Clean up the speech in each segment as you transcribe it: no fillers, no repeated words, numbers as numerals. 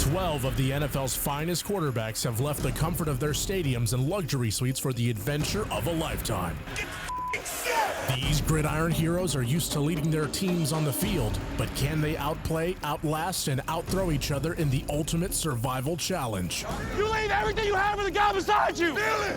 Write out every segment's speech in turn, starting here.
12 of the NFL's finest quarterbacks have left the comfort of their stadiums and luxury suites for the adventure of a lifetime. These gridiron heroes are used to leading their teams on the field, but can they outplay, outlast, and outthrow each other in the ultimate survival challenge? You leave everything you have for the guy beside you.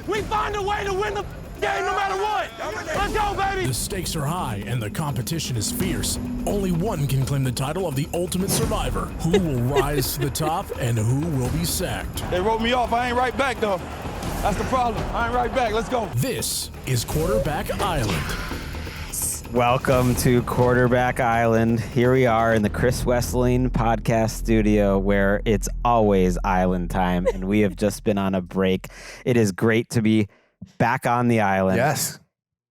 We find a way to win the game no matter what. Let's go, baby. The stakes are high and the competition is fierce. Only one can claim the title of the ultimate survivor. Who will rise to the top and who will be sacked? They wrote me off. I ain't right back, though. That's the problem. I ain't right back. Let's go. This is Quarterback Island. Welcome to Quarterback Island. Here we are in the Chris Wessling podcast studio where it's always island time, and we have just been on a break. It is great to be back on the island. Yes.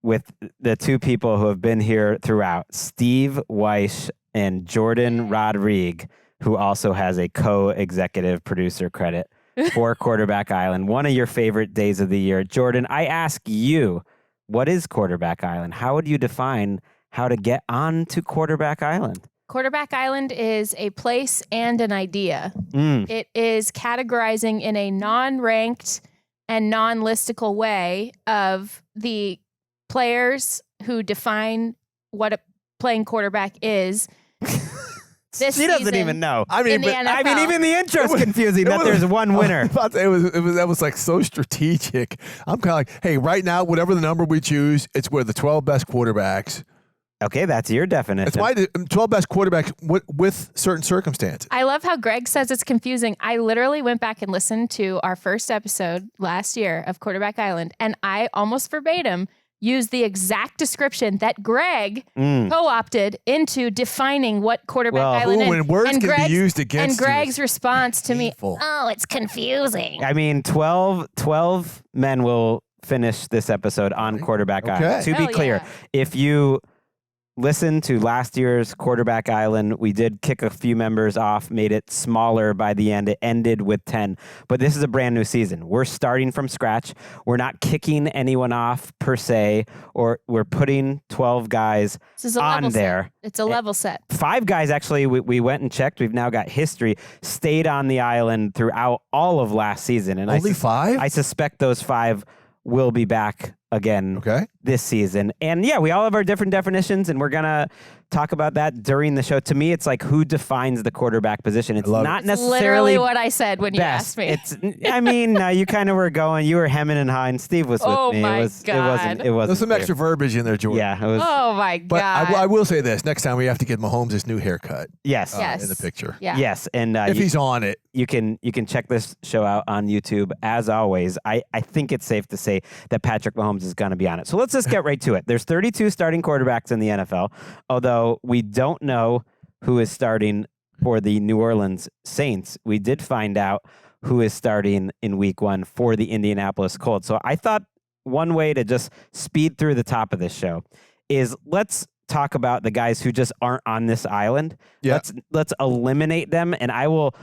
With the two people who have been here throughout, Steve Wyche and Jourdan Rodrigue, who also has a co-executive producer credit for Quarterback Island. One of your favorite days of the year. Jourdan, I ask you, what is Quarterback Island? How would you define how to get on to Quarterback Island? Quarterback Island is a place and an idea. It is categorizing in a non-ranked and non-listicle way of the players who define what a playing quarterback is. She doesn't even know. I mean, even the intro's confusing that there's one winner. That was like so strategic. I'm kind of like, hey, right now, whatever the number we choose, it's where the 12 best quarterbacks. Okay, that's your definition. It's my 12 best quarterbacks with certain circumstances. I love how Gregg says it's confusing. I literally went back and listened to our first episode last year of Quarterback Island, and I almost verbatim used the exact description that Gregg co-opted into defining what Quarterback Island is. When words can be used against you. And Gregg's response to me, painful. oh, it's confusing. I mean, 12 men will finish this episode on Quarterback Island. To be clear, if you listen to last year's Quarterback Island, we did kick a few members off, made it smaller by the end. It ended with 10. But this is a brand new season. We're starting from scratch. We're not kicking anyone off per se, or we're putting 12 guys on there. It's a level set. 5 guys, actually, we went and checked. We've now got history, stayed on the island throughout all of last season. And Only 5? I suspect those 5 will be back again this season. And yeah, we all have our different definitions, and we're going to talk about that during the show. To me, it's like, who defines the quarterback position? It's not necessarily literally what I said when you best. asked me. I mean, you kind of were going, you were hemming and hawing. Steve was with me. Oh my It God. wasn't There's some clear. extra verbiage in there, Jourdan. Yeah. It was, oh my God. But I will say this. Next time we have to give Mahomes his new haircut. Yes. Yes. In the picture. Yeah. Yes. And if he's on it. You can check this show out on YouTube. As always, I think it's safe to say that Patrick Mahomes is going to be on it. So let's just get right to it. There's 32 starting quarterbacks in the NFL, although we don't know who is starting for the New Orleans Saints. We did find out who is starting in week 1 for the Indianapolis Colts. So I thought one way to just speed through the top of this show is let's talk about the guys who just aren't on this island. Yeah. Let's eliminate them, and I will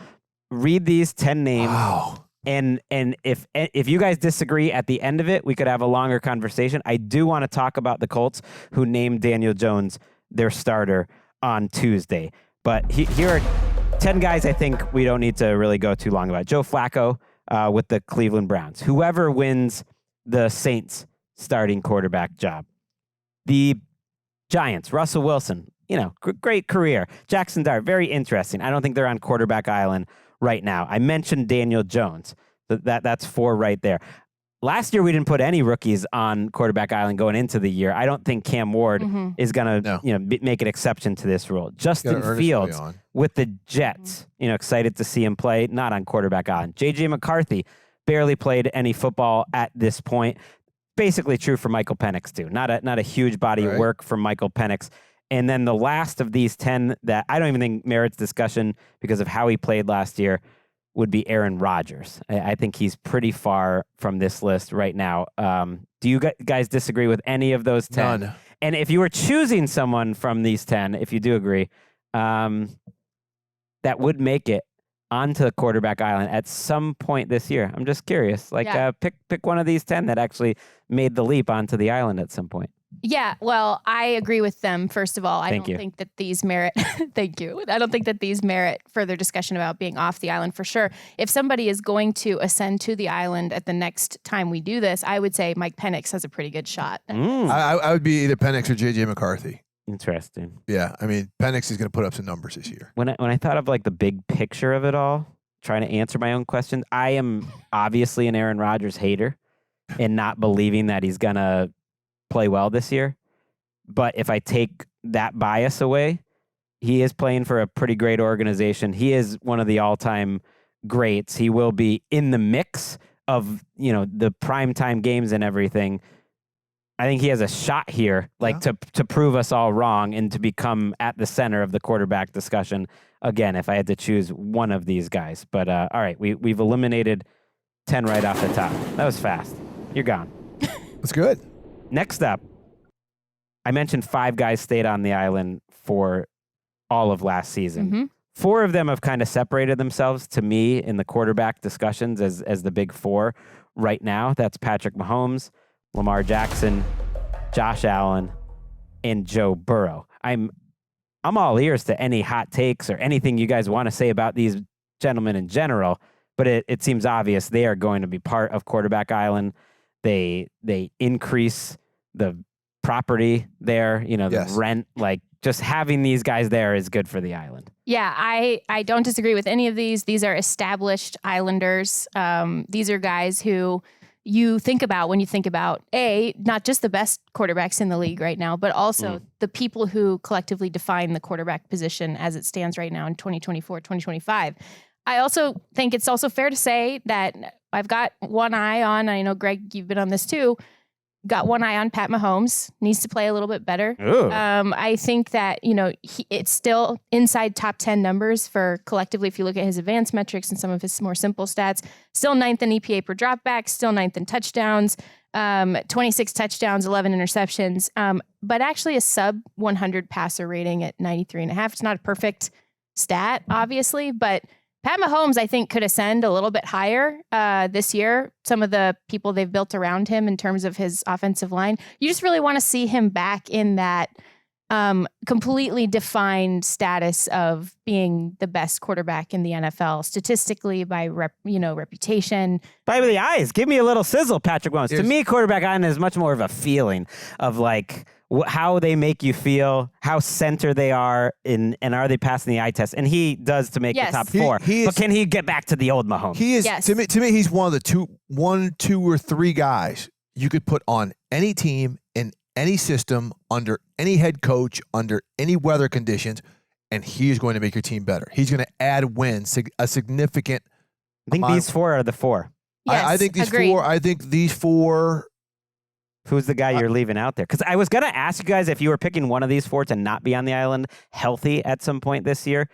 read these 10 names. Wow. And if you guys disagree at the end of it, we could have a longer conversation. I do want to talk about the Colts who named Daniel Jones their starter on Tuesday. But here are 10 guys I think we don't need to really go too long about. Joe Flacco with the Cleveland Browns. Whoever wins the Saints starting quarterback job. The Giants, Russell Wilson, great career. Jackson Dart, very interesting. I don't think they're on Quarterback Island right now. I mentioned Daniel Jones. That's 4 right there. Last year, we didn't put any rookies on Quarterback Island going into the year. I don't think Cam Ward is going to make an exception to this rule. Justin Fields with the Jets, excited to see him play, not on Quarterback Island. J.J. McCarthy barely played any football at this point. Basically true for Michael Penix, too. Not a huge body of work from Michael Penix. And then the last of these 10 that I don't even think merits discussion because of how he played last year would be Aaron Rodgers. I think he's pretty far from this list right now. Do you guys disagree with any of those 10? None. And if you were choosing someone from these 10, if you do agree, that would make it onto Quarterback Island at some point this year. I'm just curious. Pick one of these 10 that actually made the leap onto the island at some point. Yeah, well, I agree with them. First of all, I don't think that these merit. Thank you. I don't think that these merit further discussion about being off the island for sure. If somebody is going to ascend to the island at the next time we do this, I would say Mike Penix has a pretty good shot. I would be either Penix or J.J. McCarthy. Interesting. Yeah, I mean, Penix is going to put up some numbers this year. When I thought of like the big picture of it all, trying to answer my own question, I am obviously an Aaron Rodgers hater and not believing that he's going to play well this year. But if I take that bias away, he is playing for a pretty great organization. He is one of the all-time greats. He will be in the mix of, the primetime games and everything. I think he has a shot here, to prove us all wrong and to become at the center of the quarterback discussion again, if I had to choose one of these guys. But all right, we've eliminated 10 right off the top. That was fast. You're gone. That's good. Next up, I mentioned 5 guys stayed on the island for all of last season. Mm-hmm. 4 of them have kind of separated themselves to me in the quarterback discussions as the big 4 right now. That's Patrick Mahomes, Lamar Jackson, Josh Allen, and Joe Burrow. I'm all ears to any hot takes or anything you guys want to say about these gentlemen in general, but it seems obvious they are going to be part of Quarterback Island. They increase the property there, the rent, just having these guys there is good for the island. Yeah, I don't disagree with any of these. These are established Islanders. These are guys who you think about when you think about, not just the best quarterbacks in the league right now, but also the people who collectively define the quarterback position as it stands right now in 2024, 2025. I also think it's also fair to say that I've got one eye on, I know, Gregg, you've been on this too, got one eye on Pat Mahomes, needs to play a little bit better. I think that, it's still inside top 10 numbers for collectively, if you look at his advanced metrics and some of his more simple stats, still 9th in EPA per dropback, still 9th in touchdowns, 26 touchdowns, 11 interceptions, but actually a sub 100 passer rating at 93.5. It's not a perfect stat, obviously, but Pat Mahomes, I think, could ascend a little bit higher this year. Some of the people they've built around him in terms of his offensive line, you just really want to see him back in that completely defined status of being the best quarterback in the NFL, statistically, by reputation. By the eyes, give me a little sizzle, Patrick Mahomes. To me, Quarterback Island is much more of a feeling of how they make you feel, how center they are, and are they passing the eye test? And he does to make the top 4. But can he get back to the old Mahomes? He is to me. He's one of the 1, 2, or 3 guys you could put on any team in any system under any head coach under any weather conditions, and he's going to make your team better. He's going to add wins, a significant. I think these 4 are the 4. Yes, I think these agreed. 4. I think these 4. Who's the guy you're leaving out there? Because I was going to ask you guys if you were picking one of these 4 to not be on the island healthy at some point this year,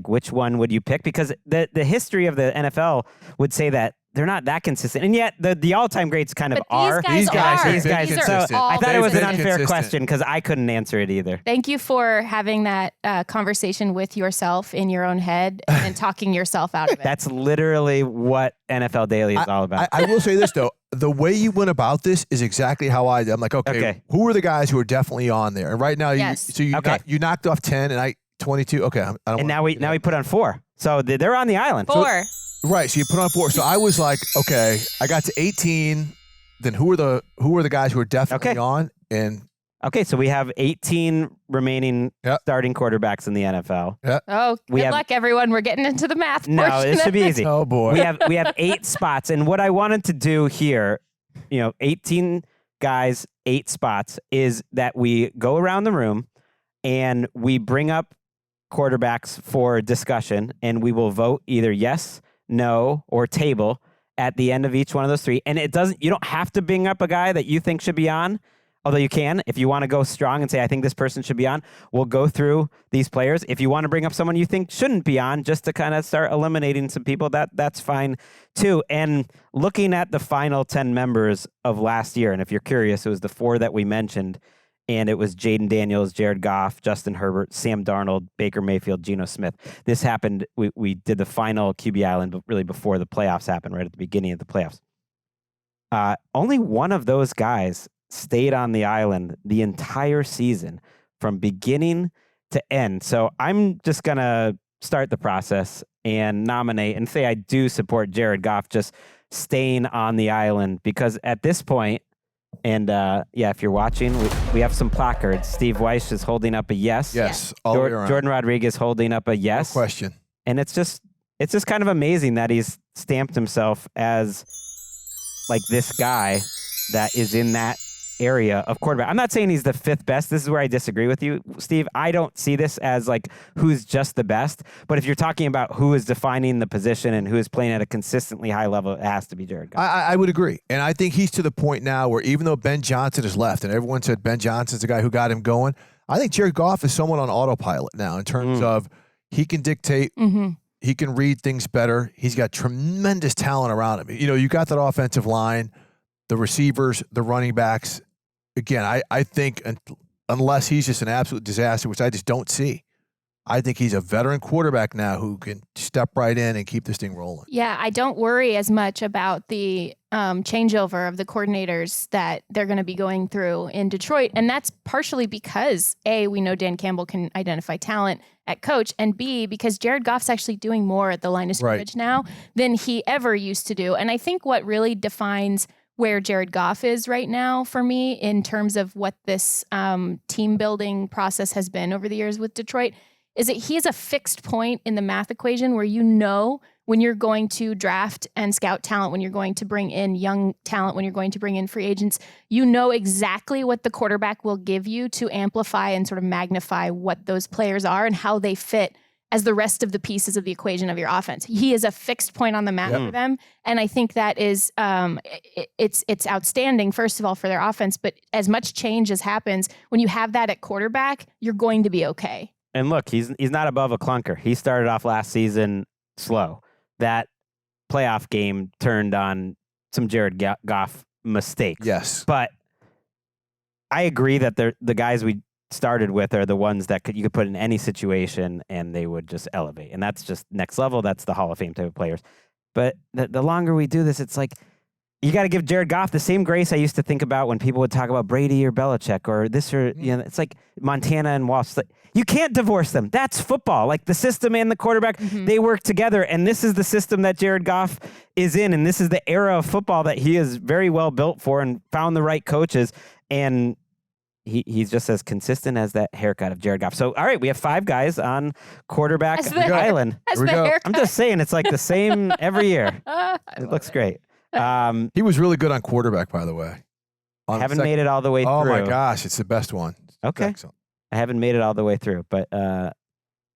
which one would you pick? Because the history of the NFL would say that they're not that consistent. And yet the all-time greats kind of are. These guys So I thought it was an unfair question because I couldn't answer it either. Thank you for having that conversation with yourself in your own head and talking yourself out of it. That's literally what NFL Daily is all about. I will say this, though. The way you went about this is exactly how I did. I'm like, okay, who are the guys who are definitely on there? And right now, you knocked off 10 and I 22. Okay, I don't. And now we put on 4. So they're on the island. 4. Right, so you put on 4. So I was like, okay, I got to 18. Then who are the guys who are definitely on? And okay, so we have 18 remaining starting quarterbacks in the NFL. Oh, good luck, everyone. We're getting into the math. No, it should be easy. Oh boy, we have 8 spots, and what I wanted to do here, 18 guys, 8 spots, is that we go around the room and we bring up quarterbacks for discussion, and we will vote either yes, no, or table at the end of each one of those 3. And you don't have to bring up a guy that you think should be on, although you can. If you want to go strong and say, I think this person should be on, we'll go through these players. If you want to bring up someone you think shouldn't be on, just to kind of start eliminating some people, that's fine too. And looking at the final 10 members of last year, and if you're curious, it was the 4 that we mentioned, and it was Jayden Daniels, Jared Goff, Justin Herbert, Sam Darnold, Baker Mayfield, Geno Smith. This happened, we did the final QB Island, but really before the playoffs happened, right at the beginning of the playoffs. Only one of those guys stayed on the island the entire season from beginning to end. So I'm just going to start the process and nominate and say I do support Jared Goff just staying on the island, because at this point, and if you're watching, we have some placards. Steve Wyche is holding up a yes. Yes. All the way around. Jourdan Rodrigue is holding up a yes. No question. And it's just kind of amazing that he's stamped himself as like this guy that is in that area of quarterback. I'm not saying he's the fifth best. This is where I disagree with you, Steve. I don't see this as like who's just the best. But if you're talking about who is defining the position and who is playing at a consistently high level, it has to be Jared Goff. I would agree. And I think he's to the point now where even though Ben Johnson has left and everyone said Ben Johnson's the guy who got him going, I think Jared Goff is someone on autopilot now in terms of he can dictate. He can read things better. He's got tremendous talent around him. You know, you got that offensive line, the receivers, the running backs. Again, I think unless he's just an absolute disaster, which I just don't see, I think he's a veteran quarterback now who can step right in and keep this thing rolling. Yeah, I don't worry as much about the changeover of the coordinators that they're going to be going through in Detroit. And that's partially because, A, we know Dan Campbell can identify talent at coach, and B, because Jared Goff's actually doing more at the line of scrimmage now than he ever used to do. And I think what really defines where Jared Goff is right now for me in terms of what this team building process has been over the years with Detroit is that he is a fixed point in the math equation where you know when you're going to draft and scout talent, when you're going to bring in young talent, when you're going to bring in free agents, you know exactly what the quarterback will give you to amplify and sort of magnify what those players are and how they fit as the rest of the pieces of the equation of your offense. He is a fixed point on the map for them. And I think that is, it's outstanding, first of all, for their offense, but as much change as happens, when you have that at quarterback, you're going to be okay. And look, he's not above a clunker. He started off last season slow. That playoff game turned on some Jared Goff mistakes. Yes. But I agree that the guys we started with are the ones that you could put in any situation and they would just elevate. And that's just next level. That's the Hall of Fame type of players. But the longer we do this, it's like you got to give Jared Goff the same grace I used to think about when people would talk about Brady or Belichick or this or, you know, it's like Montana and Walsh. You can't divorce them. That's football. Like the system and the quarterback, they work together. And this is the system that Jared Goff is in. And this is the era of football that he is very well built for and found the right coaches. And he's just as consistent as that haircut of Jared Goff. So, all right, we have 5 guys on quarterback island. I'm just saying it's like the same every year. It looks great. He was really good on quarterback, by the way. I haven't made it all the way through. Oh, my gosh. It's the best one. Okay. Excellent. I haven't made it all the way through, but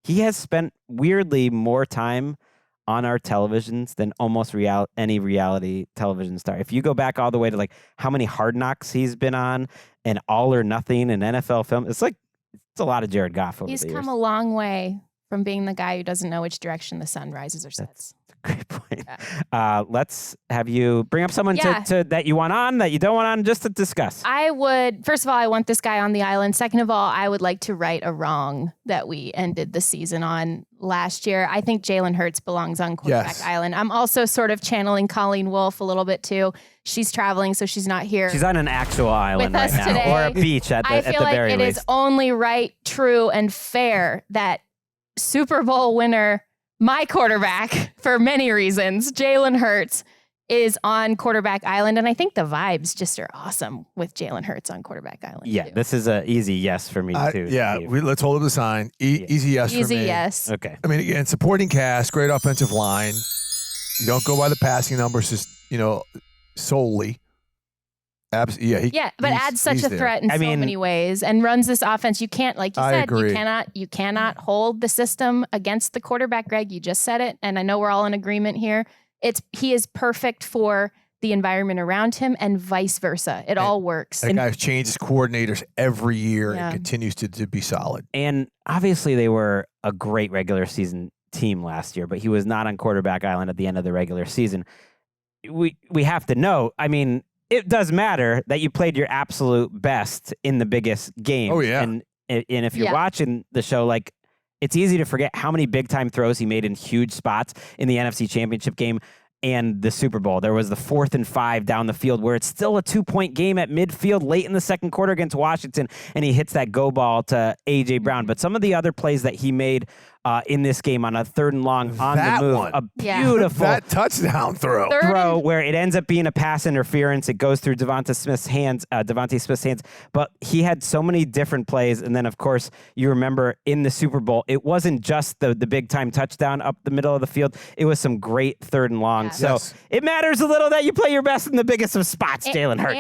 he has spent weirdly more time on our televisions than almost any reality television star. If you go back all the way to like how many Hard Knocks he's been on and All or Nothing and NFL film, it's a lot of Jared Goff over the years. He's come a long way from being the guy who doesn't know which direction the sun rises or sets. Great point. Let's have you bring up someone to that you want on, that you don't want on, just to discuss. I would, first of all, I want this guy on the island. Second of all, I would like to right a wrong that we ended the season on last year. I think Jalen Hurts belongs on quarterback island. I'm also sort of channeling Colleen Wolfe a little bit too. She's traveling, so she's not here. She's on an actual island with right us now, today. or a beach at the very least. I feel like it is only right, true, and fair that Super Bowl winner, my quarterback, for many reasons, Jalen Hurts, is on quarterback island. And I think the vibes just are awesome with Jalen Hurts on quarterback island. Yeah, too. This is an easy yes for me, too. Yeah, let's hold up the sign. Easy yes for me. Easy yes. Okay. I mean, again, supporting cast, great offensive line. You don't go by the passing numbers, just, solely. But adds such a threat in so many ways and runs this offense. You can't, like you said, you cannot hold the system against the quarterback, Gregg. You just said it, and I know we're all in agreement here. He is perfect for the environment around him and vice versa. It all works. That guy changes coordinators every year and continues to be solid. And obviously they were a great regular season team last year, but he was not on quarterback island at the end of the regular season. We have to know, it does matter that you played your absolute best in the biggest game. Oh, yeah. And if you're watching the show, like, it's easy to forget how many big-time throws he made in huge spots in the NFC Championship game. and the Super Bowl. There was the 4th and 5 down the field where it's still a 2-point game at midfield late in the second quarter against Washington, and he hits that go ball to A.J. Brown. But some of the other plays that he made in this game on a 3rd and long on That the move, one. a beautiful That touchdown throw. throw where it ends up being a pass interference. It goes through Devontae Smith's hands, but he had so many different plays. And then, of course, you remember in the Super Bowl, it wasn't just the big-time touchdown up the middle of the field. It was some great 3rd and long. So it matters a little that you play your best in the biggest of spots, Jalen Hurts.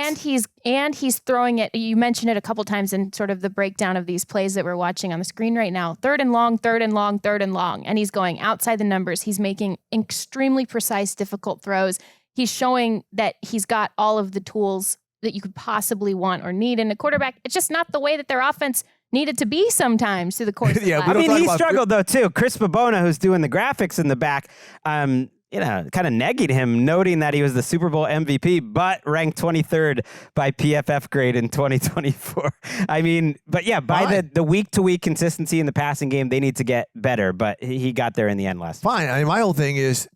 And he's throwing it. You mentioned it a couple times in sort of the breakdown of these plays that we're watching on the screen right now. 3rd and long, 3rd and long, 3rd and long. And he's going outside the numbers. He's making extremely precise, difficult throws. He's showing that he's got all of the tools that you could possibly want or need in a quarterback. It's just not the way that their offense needed to be sometimes through the course of I mean, he struggled, though, too. Chris Babona, who's doing the graphics in the back, kind of negging him, noting that he was the Super Bowl MVP, but ranked 23rd by PFF grade in 2024. I mean, but yeah, by the week-to-week consistency in the passing game, they need to get better, but he got there in the end last week. Fine. I mean, my whole thing is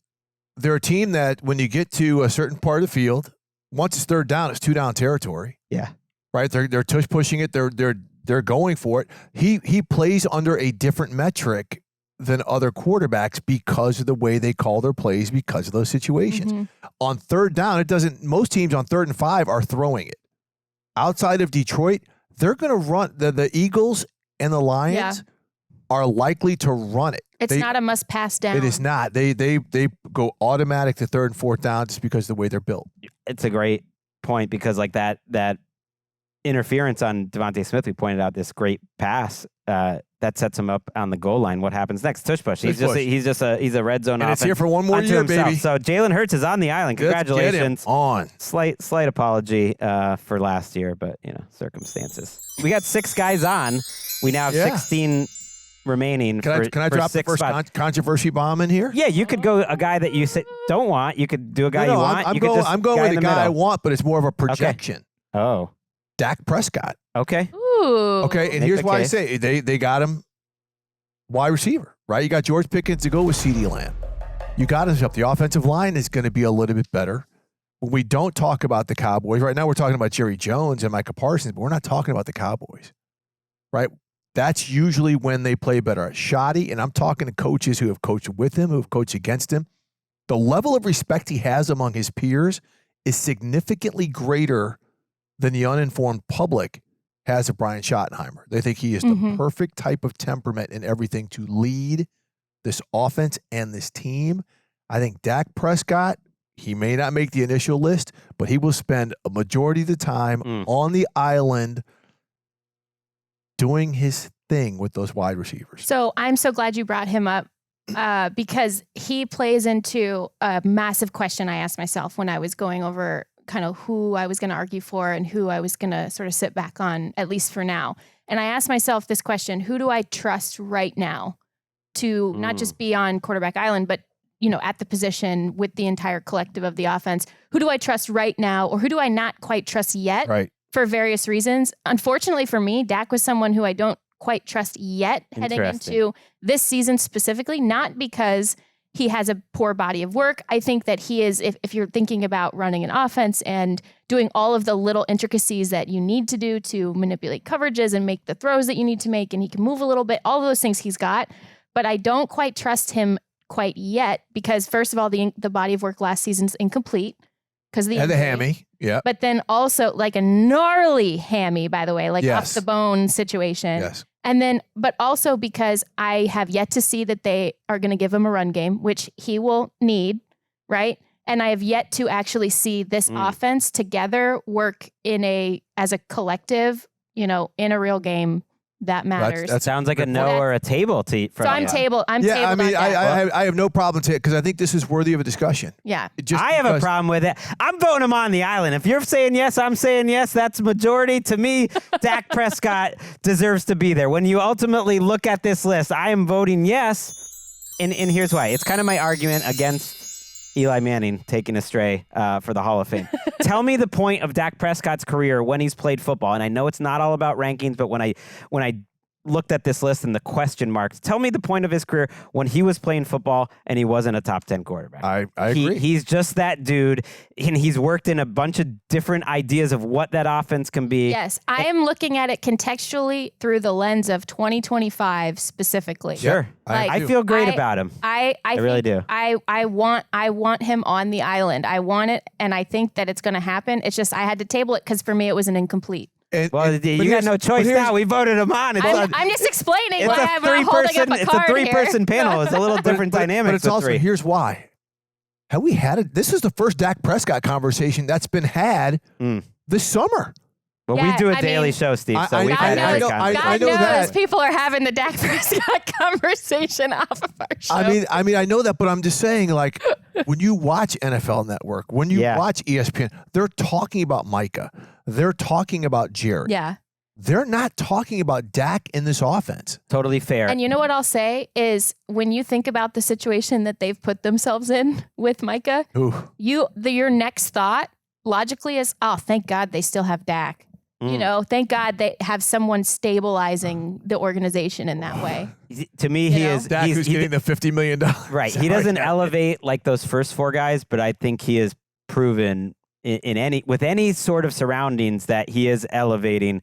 they're a team that when you get to a certain part of the field, once it's 3rd down, it's 2-down territory. Yeah. Right? They're tush pushing it. They're going for it. He plays under a different metric than other quarterbacks because of the way they call their plays because of those situations. Mm-hmm. On 3rd down, most teams on 3rd and 5 are throwing it. Outside of Detroit, they're going to run. The Eagles and the Lions are likely to run it. It's not a must pass down. It is not. They go automatic to 3rd and 4th down just because of the way they're built. It's a great point because like that interference on Devontae Smith, we pointed out this great pass that sets him up on the goal line. What happens next? Tush push. He's a red zone. And it's here for one more year, baby. So Jalen Hurts is on the island. Congratulations. Get him on. Slight apology for last year, but circumstances. We got 6 guys on. We now have 16 remaining. Can I drop the first controversy bomb in here? Yeah, you could go a guy that you don't want. You could do a guy you want. I'm going with the guy I want, but it's more of a projection. Okay. Oh. Dak Prescott. Okay. Ooh. Okay, and here's why I say they got him wide receiver, right? You got George Pickens to go with CeeDee Lamb. You got him up. The offensive line is going to be a little bit better. When we don't talk about the Cowboys, right now we're talking about Jerry Jones and Micah Parsons, but we're not talking about the Cowboys, right? That's usually when they play better. Shoddy, and I'm talking to coaches who have coached with him, who have coached against him. The level of respect he has among his peers is significantly greater than the uninformed public has of Brian Schottenheimer. They think he is the perfect type of temperament and everything to lead this offense and this team. I think Dak Prescott, he may not make the initial list, but he will spend a majority of the time on the island doing his thing with those wide receivers. So I'm so glad you brought him up because he plays into a massive question I asked myself when I was going over kind of who I was going to argue for and who I was going to sort of sit back on, at least for now. And I asked myself this question: who do I trust right now to not just be on quarterback island, but at the position with the entire collective of the offense? Who do I trust right now, or who do I not quite trust yet? Right. For various reasons. Unfortunately for me, Dak was someone who I don't quite trust yet heading into this season specifically, not because he has a poor body of work. I think that he is, if you're thinking about running an offense and doing all of the little intricacies that you need to do to manipulate coverages and make the throws that you need to make, and he can move a little bit, all of those things he's got, but I don't quite trust him quite yet because, first of all, the body of work last season's incomplete because the hammy. Yeah. But then also like a gnarly hammy, by the way, like off the bone situation. Yes. And then, but also because I have yet to see that they are going to give him a run game, which he will need, right? And I have yet to actually see this offense together work as a collective, in a real game that matters. That sounds like a no or a table to eat. So I'm table. I mean, I have no problem to it because I think this is worthy of a discussion. Yeah. I have a problem with it. I'm voting him on the island. If you're saying yes, I'm saying yes. That's majority. To me, Dak Prescott deserves to be there. When you ultimately look at this list, I am voting yes. And here's why. It's kind of my argument against Eli Manning taking a stray for the Hall of Fame. Tell me the point of Dak Prescott's career when he's played football. And I know it's not all about rankings, but when I looked at this list and the question marks. Tell me the point of his career when he was playing football and he wasn't a top 10 quarterback. I agree. He's just that dude, and he's worked in a bunch of different ideas of what that offense can be. Yes, I am looking at it contextually through the lens of 2025 specifically. Sure. I feel great about him. I really think do. I want him on the island. I want it, and I think that it's going to happen. It's just I had to table it because for me it was an incomplete. You got no choice now. We voted him on. I'm just explaining why I'm not holding up a card It's a three-person panel. It's a little different dynamic. But it's also, here's why. Have we had this is the first Dak Prescott conversation that's been had this summer. Well, we do a daily show, Steve, so we've had every conversation. God knows people are having the Dak Prescott conversation off of our show. I mean, I know that, but I'm just saying, like, when you watch NFL Network, when you watch ESPN, they're talking about Micah. They're talking about Jared. Yeah. They're not talking about Dak in this offense. Totally fair. And you know what I'll say is when you think about the situation that they've put themselves in with Micah, your next thought logically is, oh, thank God they still have Dak. You know, thank God they have someone stabilizing the organization in that way. To me, he is Dak, who's getting the $50 million. Right. He doesn't elevate like those first four guys, but I think he has proven with any sort of surroundings that he is elevating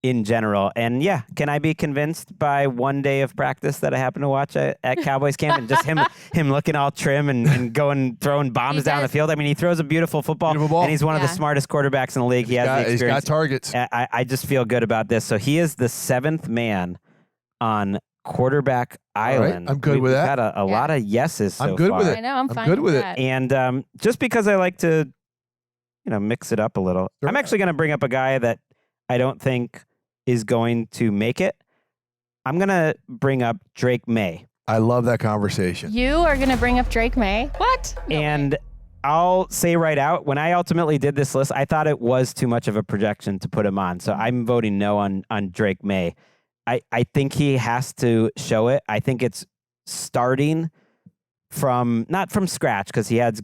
in general. And yeah, can I be convinced by one day of practice that I happen to watch at Cowboys camp and just him looking all trim and throwing bombs down the field? I mean, he throws a beautiful football, and he's one of the smartest quarterbacks in the league. He has the experience. He's got targets. I just feel good about this. So he is the seventh man on quarterback island. I'm good with that. We've got a lot of yeses so I'm good far. with it. I know, I'm fine good with that. it. And just because I like to, mix it up a little, I'm actually going to bring up a guy that I don't think is going to make it. I'm going to bring up Drake Maye. I love that conversation. You are going to bring up Drake Maye? What? No and way. I'll say right out, when I ultimately did this list, I thought it was too much of a projection to put him on. So I'm voting no on Drake Maye. I think he has to show it. I think it's starting not from scratch because he has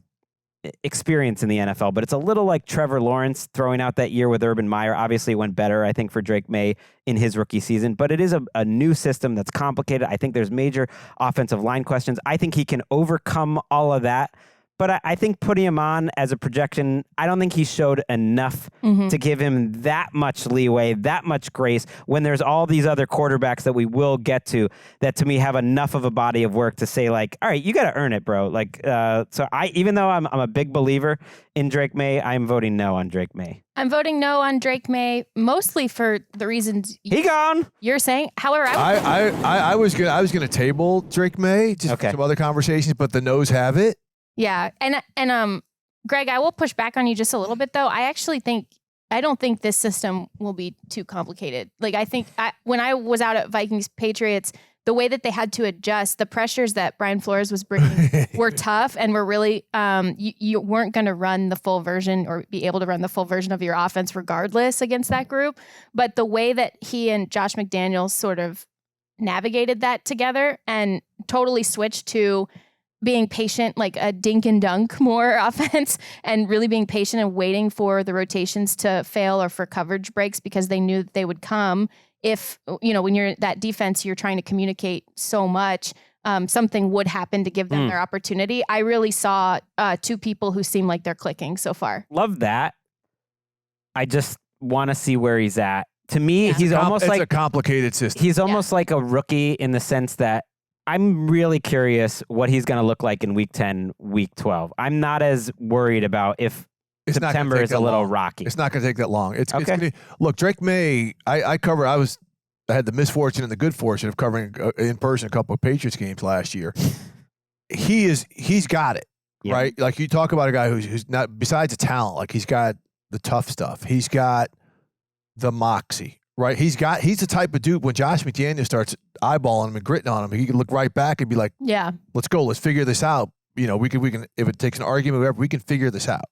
experience in the NFL, but it's a little like Trevor Lawrence throwing out that year with Urban Meyer. Obviously, it went better, I think, for Drake Maye in his rookie season, but it is a new system that's complicated. I think there's major offensive line questions. I think he can overcome all of that, but I think putting him on as a projection, I don't think he showed enough to give him that much leeway, that much grace when there's all these other quarterbacks that we will get to that to me have enough of a body of work to say like, all right, you got to earn it, bro. Like, so even though I'm a big believer in Drake Maye, I'm voting no on Drake Maye. I'm voting no on Drake Maye, mostly for the reasons you're saying. However, I was gonna table Drake Maye just for some other conversations, but the no's have it. Yeah, and Gregg, I will push back on you just a little bit though. I don't think this system will be too complicated. Like I think when I was out at Vikings Patriots, the way that they had to adjust, the pressures that Brian Flores was bringing were tough and were really you weren't going to run the full version or be able to run the full version of your offense regardless against that group. But the way that he and Josh McDaniels sort of navigated that together and totally switched to being patient, like a dink and dunk more offense, and really being patient and waiting for the rotations to fail or for coverage breaks because they knew that they would come. If, when you're that defense, you're trying to communicate so much, something would happen to give them their opportunity. I really saw two people who seem like they're clicking so far. Love that. I just want to see where he's at. To me, he's almost like a complicated system. He's almost like a rookie in the sense that I'm really curious what he's going to look like in week 10, week 12. I'm not as worried about if September is a little rocky. It's not going to take that long. It's okay. Look, Drake Maye, I had the misfortune and the good fortune of covering in person a couple of Patriots games last year. He's got it, right? Like you talk about a guy who's not, besides the talent, like he's got the tough stuff. He's got the moxie. Right, he's the type of dude when Josh McDaniels starts eyeballing him and gritting on him, he can look right back and be like, "Yeah, let's go, let's figure this out." We can if it takes an argument, whatever, we can figure this out.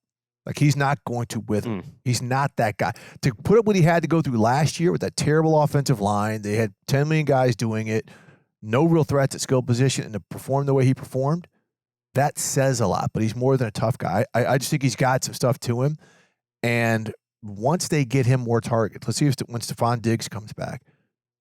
Like he's not going to with him. He's not that guy to put up what he had to go through last year with that terrible offensive line. They had 10 million guys doing it, no real threats at skill position, and to perform the way he performed, that says a lot. But he's more than a tough guy. I just think he's got some stuff to him, and once they get him more targets, let's see when Stephon Diggs comes back.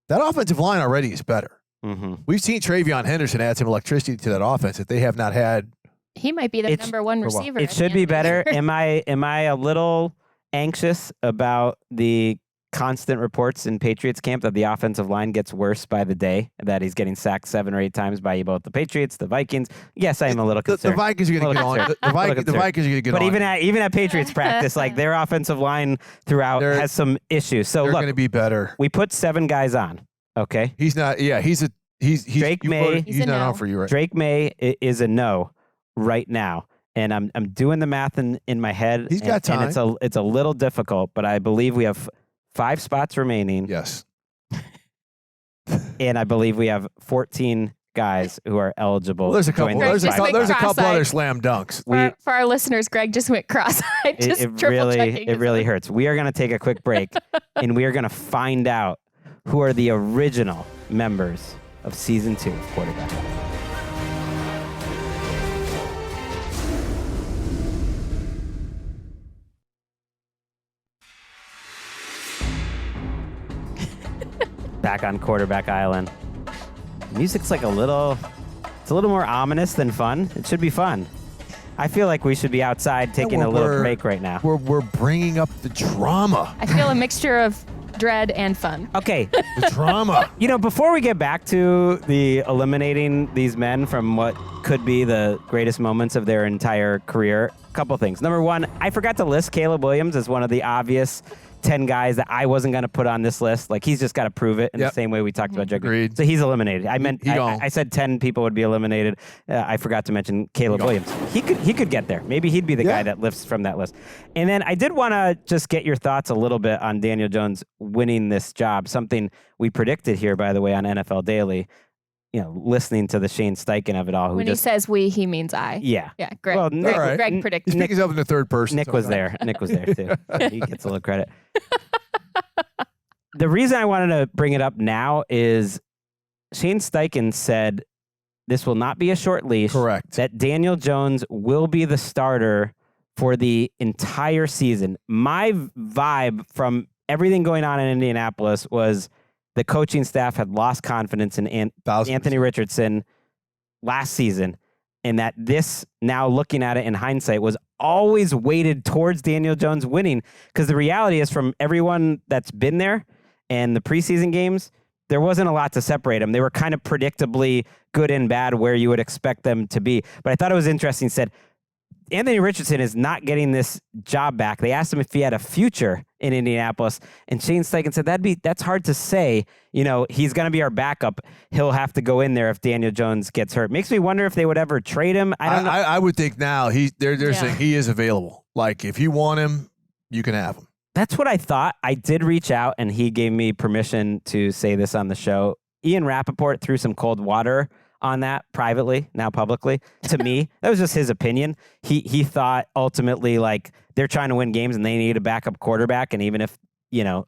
That offensive line already is better. Mm-hmm. We've seen Travion Henderson add some electricity to that offense that they have not had. He might be the number one receiver. It should be better. Am I a little anxious about the constant reports in Patriots camp that the offensive line gets worse by the day, that he's getting sacked 7 or 8 times by both the Patriots, the Vikings? Yes, I am a little concerned. The Vikings are going to get on. The Vikings are going to get on. But even at Patriots practice, like their offensive line throughout has some issues. So they're look, going to be better. We put 7 guys on. Okay. He's not. Yeah, he's Drake Maye. He's not on for you, right? Drake Maye is a no right now. And I'm doing the math in my head. He's got time. And it's a little difficult, but I believe we have 5 spots remaining. Yes. And I believe we have 14 guys who are eligible. Well, there's a couple. There's a couple other slam dunks. For our listeners, Greg just went cross-eyed. It really hurts. We are going to take a quick break, and we are going to find out who are the original members of Season 2 of Quarterback. Back on Quarterback Island. Music's like a little more ominous than fun. It should be fun. I feel like we should be outside taking a little break right now. We're bringing up the drama. I feel a mixture of dread and fun. Okay. The drama. Before we get back to the eliminating these men from what could be the greatest moments of their entire career, a couple things. Number one, I forgot to list Caleb Williams as one of the obvious 10 guys that I wasn't going to put on this list. Like, he's just got to prove it in the same way we talked about Jugglers. Agreed. So he's eliminated. I said 10 people would be eliminated. I forgot to mention Caleb Williams. He could get there. Maybe he'd be the guy that lifts from that list. And then I did want to just get your thoughts a little bit on Daniel Jones winning this job, something we predicted here, by the way, on NFL Daily. Listening to the Shane Steichen of it all. When he says we, he means I. Yeah. Yeah, Greg. Well, Greg predicted. He speaks himself in the third person. Nick was there. Nick was there, too. He gets a little credit. The reason I wanted to bring it up now is Shane Steichen said this will not be a short leash. Correct. That Daniel Jones will be the starter for the entire season. My vibe from everything going on in Indianapolis was the coaching staff had lost confidence in Anthony Richardson last season, and that this, now looking at it in hindsight, was always weighted towards Daniel Jones winning. Because the reality is, from everyone that's been there and the preseason games, there wasn't a lot to separate them. They were kind of predictably good and bad where you would expect them to be. But I thought it was interesting. He said, Anthony Richardson is not getting this job back. They asked him if he had a future in Indianapolis, and Shane Steichen said that's hard to say. He's going to be our backup. He'll have to go in there if Daniel Jones gets hurt. Makes me wonder if they would ever trade him. I don't know. I would think now they're saying he is available. Like, if you want him, you can have him. That's what I thought. I did reach out, and he gave me permission to say this on the show. Ian Rappaport threw some cold water on that privately, now publicly, to me. That was just his opinion. He thought ultimately, like, they're trying to win games and they need a backup quarterback. And even if,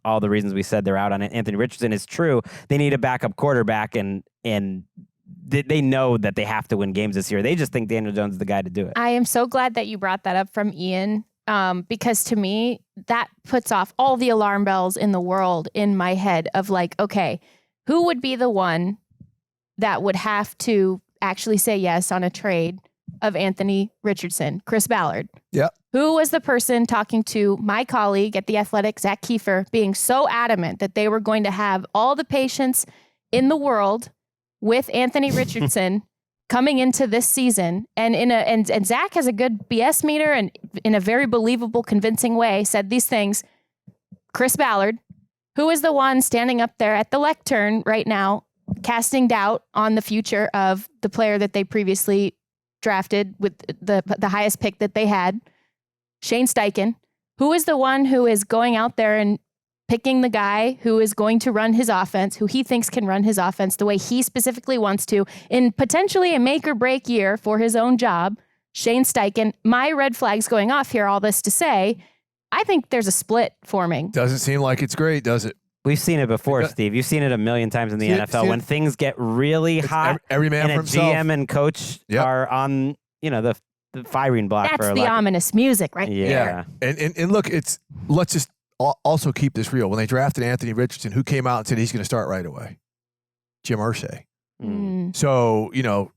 all the reasons we said they're out on it, Anthony Richardson is true, they need a backup quarterback, and they know that they have to win games this year. They just think Daniel Jones is the guy to do it. I am so glad that you brought that up from Ian, because to me, that puts off all the alarm bells in the world in my head of like, okay, who would be the one that would have to actually say yes on a trade of Anthony Richardson? Chris Ballard. Yeah. Who was the person talking to my colleague at The Athletic, Zach Kiefer, being so adamant that they were going to have all the patience in the world with Anthony Richardson coming into this season? And Zach has a good BS meter, and in a very believable, convincing way said these things. Chris Ballard, who is the one standing up there at the lectern right now, casting doubt on the future of the player that they previously drafted with the highest pick that they had, Shane Steichen, who is the one who is going out there and picking the guy who is going to run his offense, who he thinks can run his offense the way he specifically wants to, in potentially a make or break year for his own job, Shane Steichen. My red flags going off here, all this to say, I think there's a split forming. Doesn't seem like it's great, does it? We've seen it before, Steve. You've seen it a million times in the NFL when things get really hot. Every man and for himself. GM and coach are on, the firing block. That's the ominous music, right? Yeah. And look, let's just also keep this real. When they drafted Anthony Richardson, who came out and said he's going to start right away? Jim Irsay. So, Mr.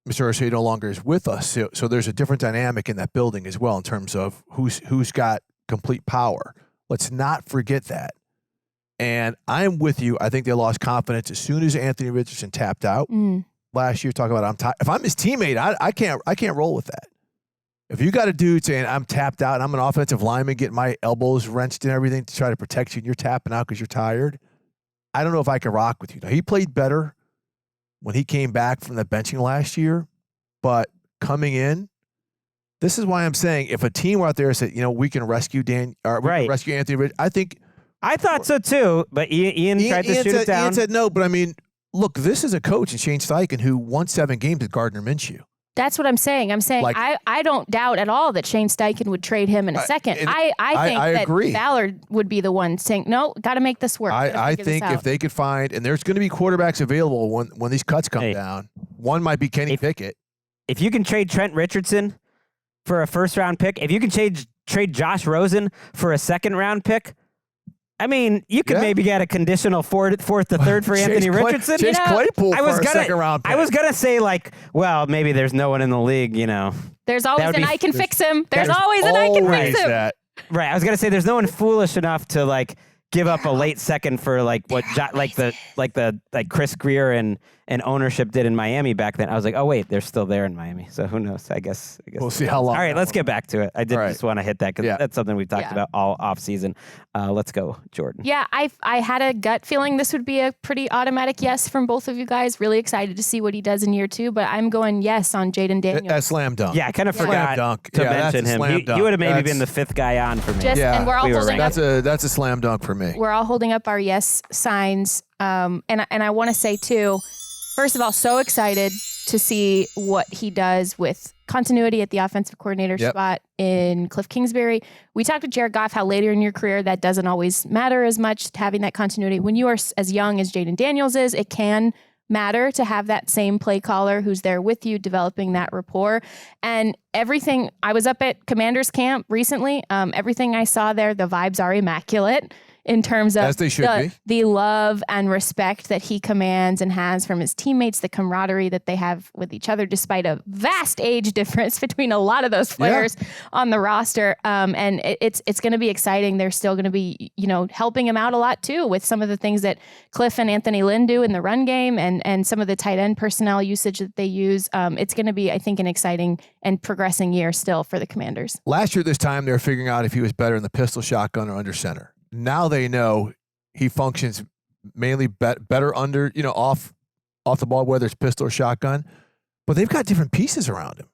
Irsay no longer is with us. So there's a different dynamic in that building as well in terms of who's got complete power. Let's not forget that. And I'm with you. I think they lost confidence as soon as Anthony Richardson tapped out last year. Talking about if I'm his teammate, I can't roll with that. If you got a dude saying I'm tapped out and I'm an offensive lineman getting my elbows wrenched and everything to try to protect you and you're tapping out because you're tired, I don't know if I can rock with you. Now, he played better when he came back from the benching last year, but coming in, this is why I'm saying if a team out there said, we can rescue can rescue Anthony Richardson, I thought so too, but Ian tried to shoot it down. Ian said no, but I mean, look, this is a coach in Shane Steichen who won 7 games with Gardner Minshew. That's what I'm saying. I'm saying I don't doubt at all that Shane Steichen would trade him in a second. I think that agree. Ballard would be the one saying, no, got to make this work. I think if they could find, and there's going to be quarterbacks available when these cuts come down. One might be Kenny Pickett. If you can trade Trent Richardson for a first-round pick, if you can trade Josh Rosen for a second-round pick, I mean, you could maybe get a conditional fourth to third for Anthony Richardson. Chase Claypool for a second-round pick. I was going to say, maybe there's no one in the league, There's always an I can fix him. There's always an I can fix him. Right. I was going to say there's no one foolish enough to, give up a late second for, Chris Greer and ownership did in Miami back then. I was like, oh, wait, they're still there in Miami. So who knows? I guess we'll see how long. All right, let's get back to it. I did just want to hit that because that's something we've talked about all offseason. Let's go, Jourdan. Yeah, I had a gut feeling this would be a pretty automatic yes from both of you guys. Really excited to see what he does in year 2, but I'm going yes on Jayden Daniels. A slam dunk. Yeah, I kind of forgot to mention him. He would have maybe been the 5th guy on for me. And we're all holding up. That's a slam dunk for me. We're all holding up our yes signs. And I want to say, too, first of all, so excited to see what he does with continuity at the offensive coordinator spot in Cliff Kingsbury. We talked with Jared Goff how later in your career that doesn't always matter as much, having that continuity. When you are as young as Jayden Daniels is, it can matter to have that same play caller who's there with you, developing that rapport. And everything, I was up at Commanders camp recently. Everything I saw there, the vibes are immaculate. In terms of the love and respect that he commands and has from his teammates, the camaraderie that they have with each other, despite a vast age difference between a lot of those players on the roster. And it's going to be exciting. They're still going to be, helping him out a lot too with some of the things that Cliff and Anthony Lynn do in the run game and some of the tight end personnel usage that they use. It's going to be, I think, an exciting and progressing year still for the Commanders. Last year, this time, they were figuring out if he was better in the pistol shotgun or under center. Now they know he functions mainly better under, off the ball, whether it's pistol or shotgun. But they've got different pieces around him,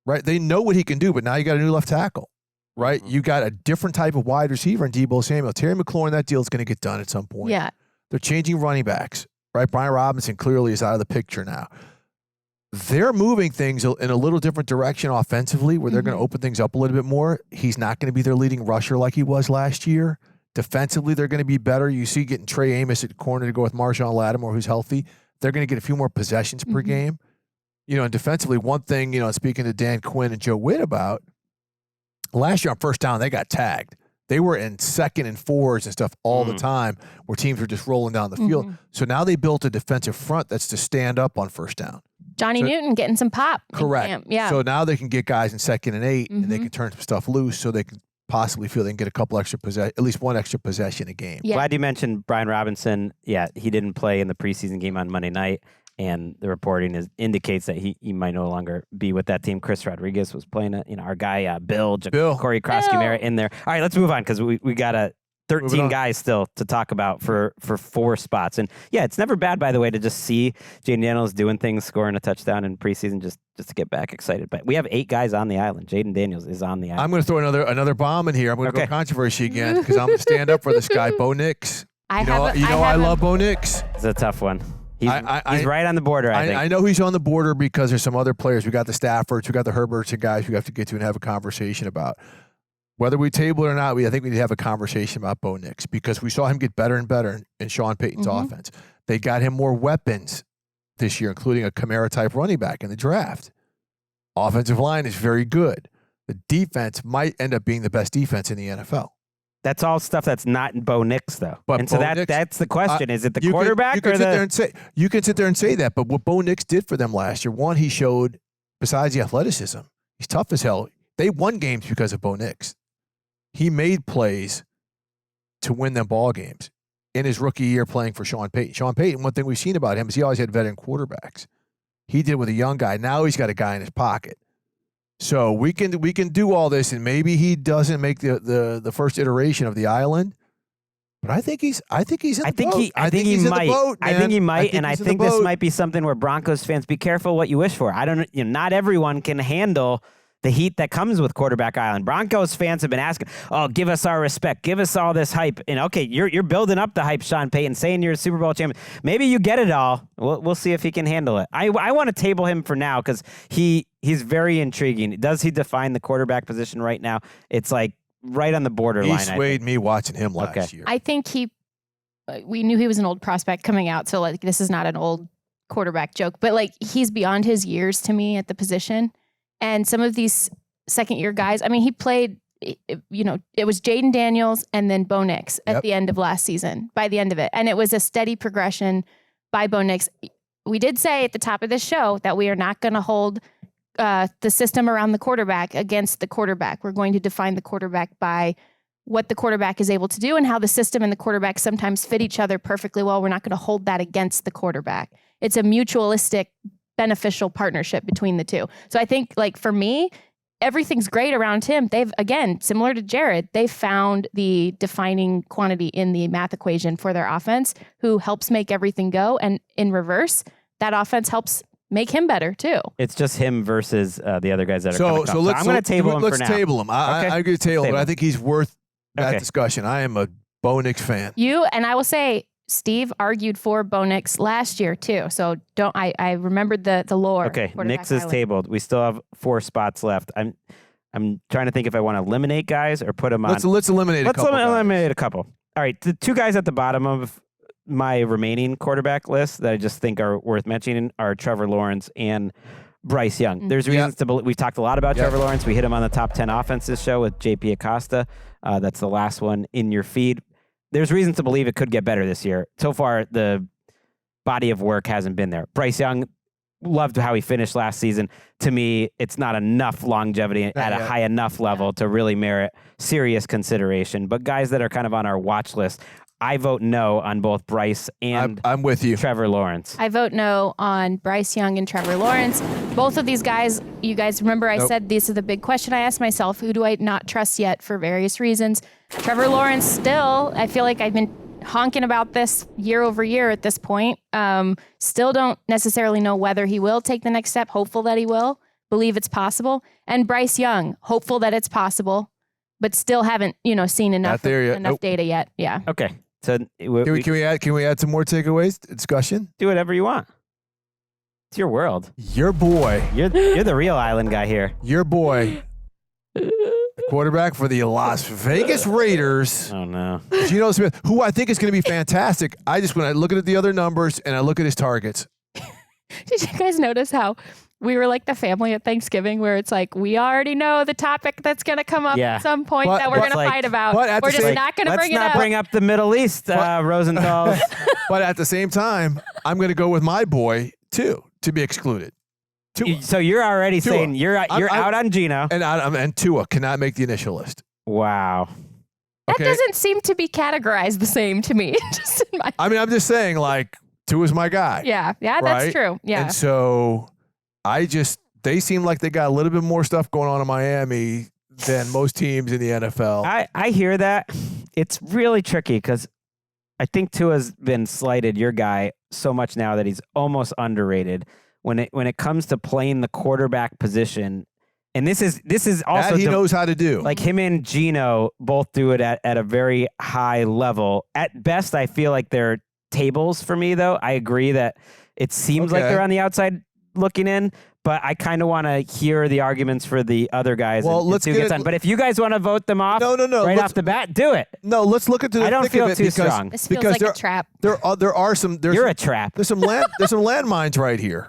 right? They know what he can do, but now you got a new left tackle, right? You got a different type of wide receiver in Deebo Samuel. Terry McLaurin, that deal is going to get done at some point. Yeah. They're changing running backs, right? Brian Robinson clearly is out of the picture now. They're moving things in a little different direction offensively where they're going to open things up a little bit more. He's not going to be their leading rusher like he was last year. Defensively, they're going to be better. You see getting Trey Amos at corner to go with Marshawn Lattimore, who's healthy. They're going to get a few more possessions per game. And defensively, one thing, speaking to Dan Quinn and Joe Witt about, last year on first down, they got tagged. They were in 2nd and 4s and stuff all the time where teams were just rolling down the field. So now they built a defensive front that's to stand up on first down. Johnny Newton getting some pop. Correct. Yeah. So now they can get guys in 2nd and 8 and they can turn some stuff loose so they can possibly feel they can get a couple extra at least one extra possession a game. Yeah. Glad you mentioned Brian Robinson. Yeah, he didn't play in the preseason game on Monday night, and the reporting indicates that he might no longer be with that team. Chris Rodriguez was playing our guy Bill. Corey Krosky in there. All right, let's move on because we got 13 guys still to talk about for 4 spots. And yeah, it's never bad, by the way, to just see Jayden Daniels doing things, scoring a touchdown in preseason, just to get back excited. But we have 8 guys on the island. Jayden Daniels is on the island. I'm going to throw another bomb in here. I'm going to go controversy again because I'm going to stand up for this guy, Bo Nix. I love Bo Nix. It's a tough one. He's right on the border, I think. I know he's on the border because there's some other players. We got the Staffords, we got the Herberts and guys we have to get to and have a conversation about. Whether we table it or not, I think we need to have a conversation about Bo Nix because we saw him get better and better in Sean Payton's offense. They got him more weapons this year, including a Kamara-type running back in the draft. Offensive line is very good. The defense might end up being the best defense in the NFL. That's all stuff that's not in Bo Nix, though. But and so Bo Nix, that's the question. Is it the you quarterback can or sit the... there and say, you can sit there and say that, but what Bo Nix did for them last year, one, he showed, besides the athleticism, he's tough as hell. They won games because of Bo Nix. He made plays to win them ball games in his rookie year playing for Sean Payton. Sean Payton, one thing we've seen about him is he always had veteran quarterbacks. He did with a young guy. Now he's got a guy in his pocket. So we can do all this, and maybe he doesn't make the first iteration of the island. But I think he's in the boat. I think he might, and I think this might be something where Broncos fans, be careful what you wish for. Not everyone can handle the heat that comes with quarterback island. Broncos fans have been asking, "Oh, give us our respect, give us all this hype." And okay, you're building up the hype, Sean Payton, saying you're a Super Bowl champion. Maybe you get it all. We'll see if he can handle it. I want to table him for now because he's very intriguing. Does he define the quarterback position right now? It's like right on the borderline. He swayed me watching him last year. I think we knew he was an old prospect coming out, so like this is not an old quarterback joke, but like he's beyond his years to me at the position. And some of these second-year guys, I mean, he played, it was Jayden Daniels and then Bo Nix at the end of last season, by the end of it. And it was a steady progression by Bo Nix. We did say at the top of this show that we are not going to hold the system around the quarterback against the quarterback. We're going to define the quarterback by what the quarterback is able to do and how the system and the quarterback sometimes fit each other perfectly well. We're not going to hold that against the quarterback. It's a mutualistic beneficial partnership between the two. So I think, like, for me, everything's great around him. They've, again, similar to Jared, they found the defining quantity in the math equation for their offense who helps make everything go. And in reverse, that offense helps make him better too. It's just him versus the other guys that are coming up. So I'm going to table him for now. Let's table him. I agree to table him, but I think he's worth that discussion. I am a Bo Nix fan. And I will say, Steve argued for Bo Nix last year too, so I remembered the lore. Okay, Nix is tabled. We still have 4 spots left. I'm trying to think if I want to eliminate guys or put them on. Let's eliminate a couple. Let's eliminate a couple. All right, the 2 guys at the bottom of my remaining quarterback list that I just think are worth mentioning are Trevor Lawrence and Bryce Young. There's reasons to believe. We've talked a lot about Trevor Lawrence. We hit him on the top 10 offenses show with JP Acosta. That's the last one in your feed. There's reasons to believe it could get better this year. So far, the body of work hasn't been there. Bryce Young, loved how he finished last season. To me, it's not enough longevity at a high enough level to really merit serious consideration. But guys that are kind of on our watch list, I vote no on both Bryce and I'm with you, Trevor Lawrence. I vote no on Bryce Young and Trevor Lawrence. Both of these guys, you guys remember I said this is the big question I asked myself, who do I not trust yet for various reasons? Trevor Lawrence still, I feel like I've been honking about this year over year at this point. Still don't necessarily know whether he will take the next step. Hopeful that he will. Believe it's possible. And Bryce Young, hopeful that it's possible, but still haven't, seen enough data yet. Yeah. Okay. So can we add some more takeaways? Discussion? Do whatever you want. It's your world. Your boy. You're the real island guy here. Your boy. Quarterback for the Las Vegas Raiders. Oh, no. Geno Smith, who I think is going to be fantastic. When I look at the other numbers and I look at his targets. Did you guys notice how we were like the family at Thanksgiving where it's like, we already know the topic that's going to come up at some point that we're going to fight about. We're just not going to bring it up. Let's not bring up the Middle East, Rosenthal. But at the same time, I'm going to go with my boy, too, to be excluded. Tua. So you're already saying you're out on Geno. And Tua cannot make the initial list. Wow. That doesn't seem to be categorized the same to me. I'm just saying, like, Tua's my guy. Yeah, right? That's true. Yeah. And so they seem like they got a little bit more stuff going on in Miami than most teams in the NFL. I hear that. It's really tricky because I think Tua's been slighted, your guy, so much now that he's almost underrated. When it comes to playing the quarterback position, and this is also that he knows how to do. Like him and Geno both do it at a very high level. At best, I feel like they're tables for me, though. I agree that it seems like they're on the outside looking in, but I kind of want to hear the arguments for the other guys. Well, let's get it. But if you guys want to vote them off, right off the bat, do it. No, let's look into. I don't feel too strong. This feels like a trap. There are some. You're a trap. There's some landmines right here,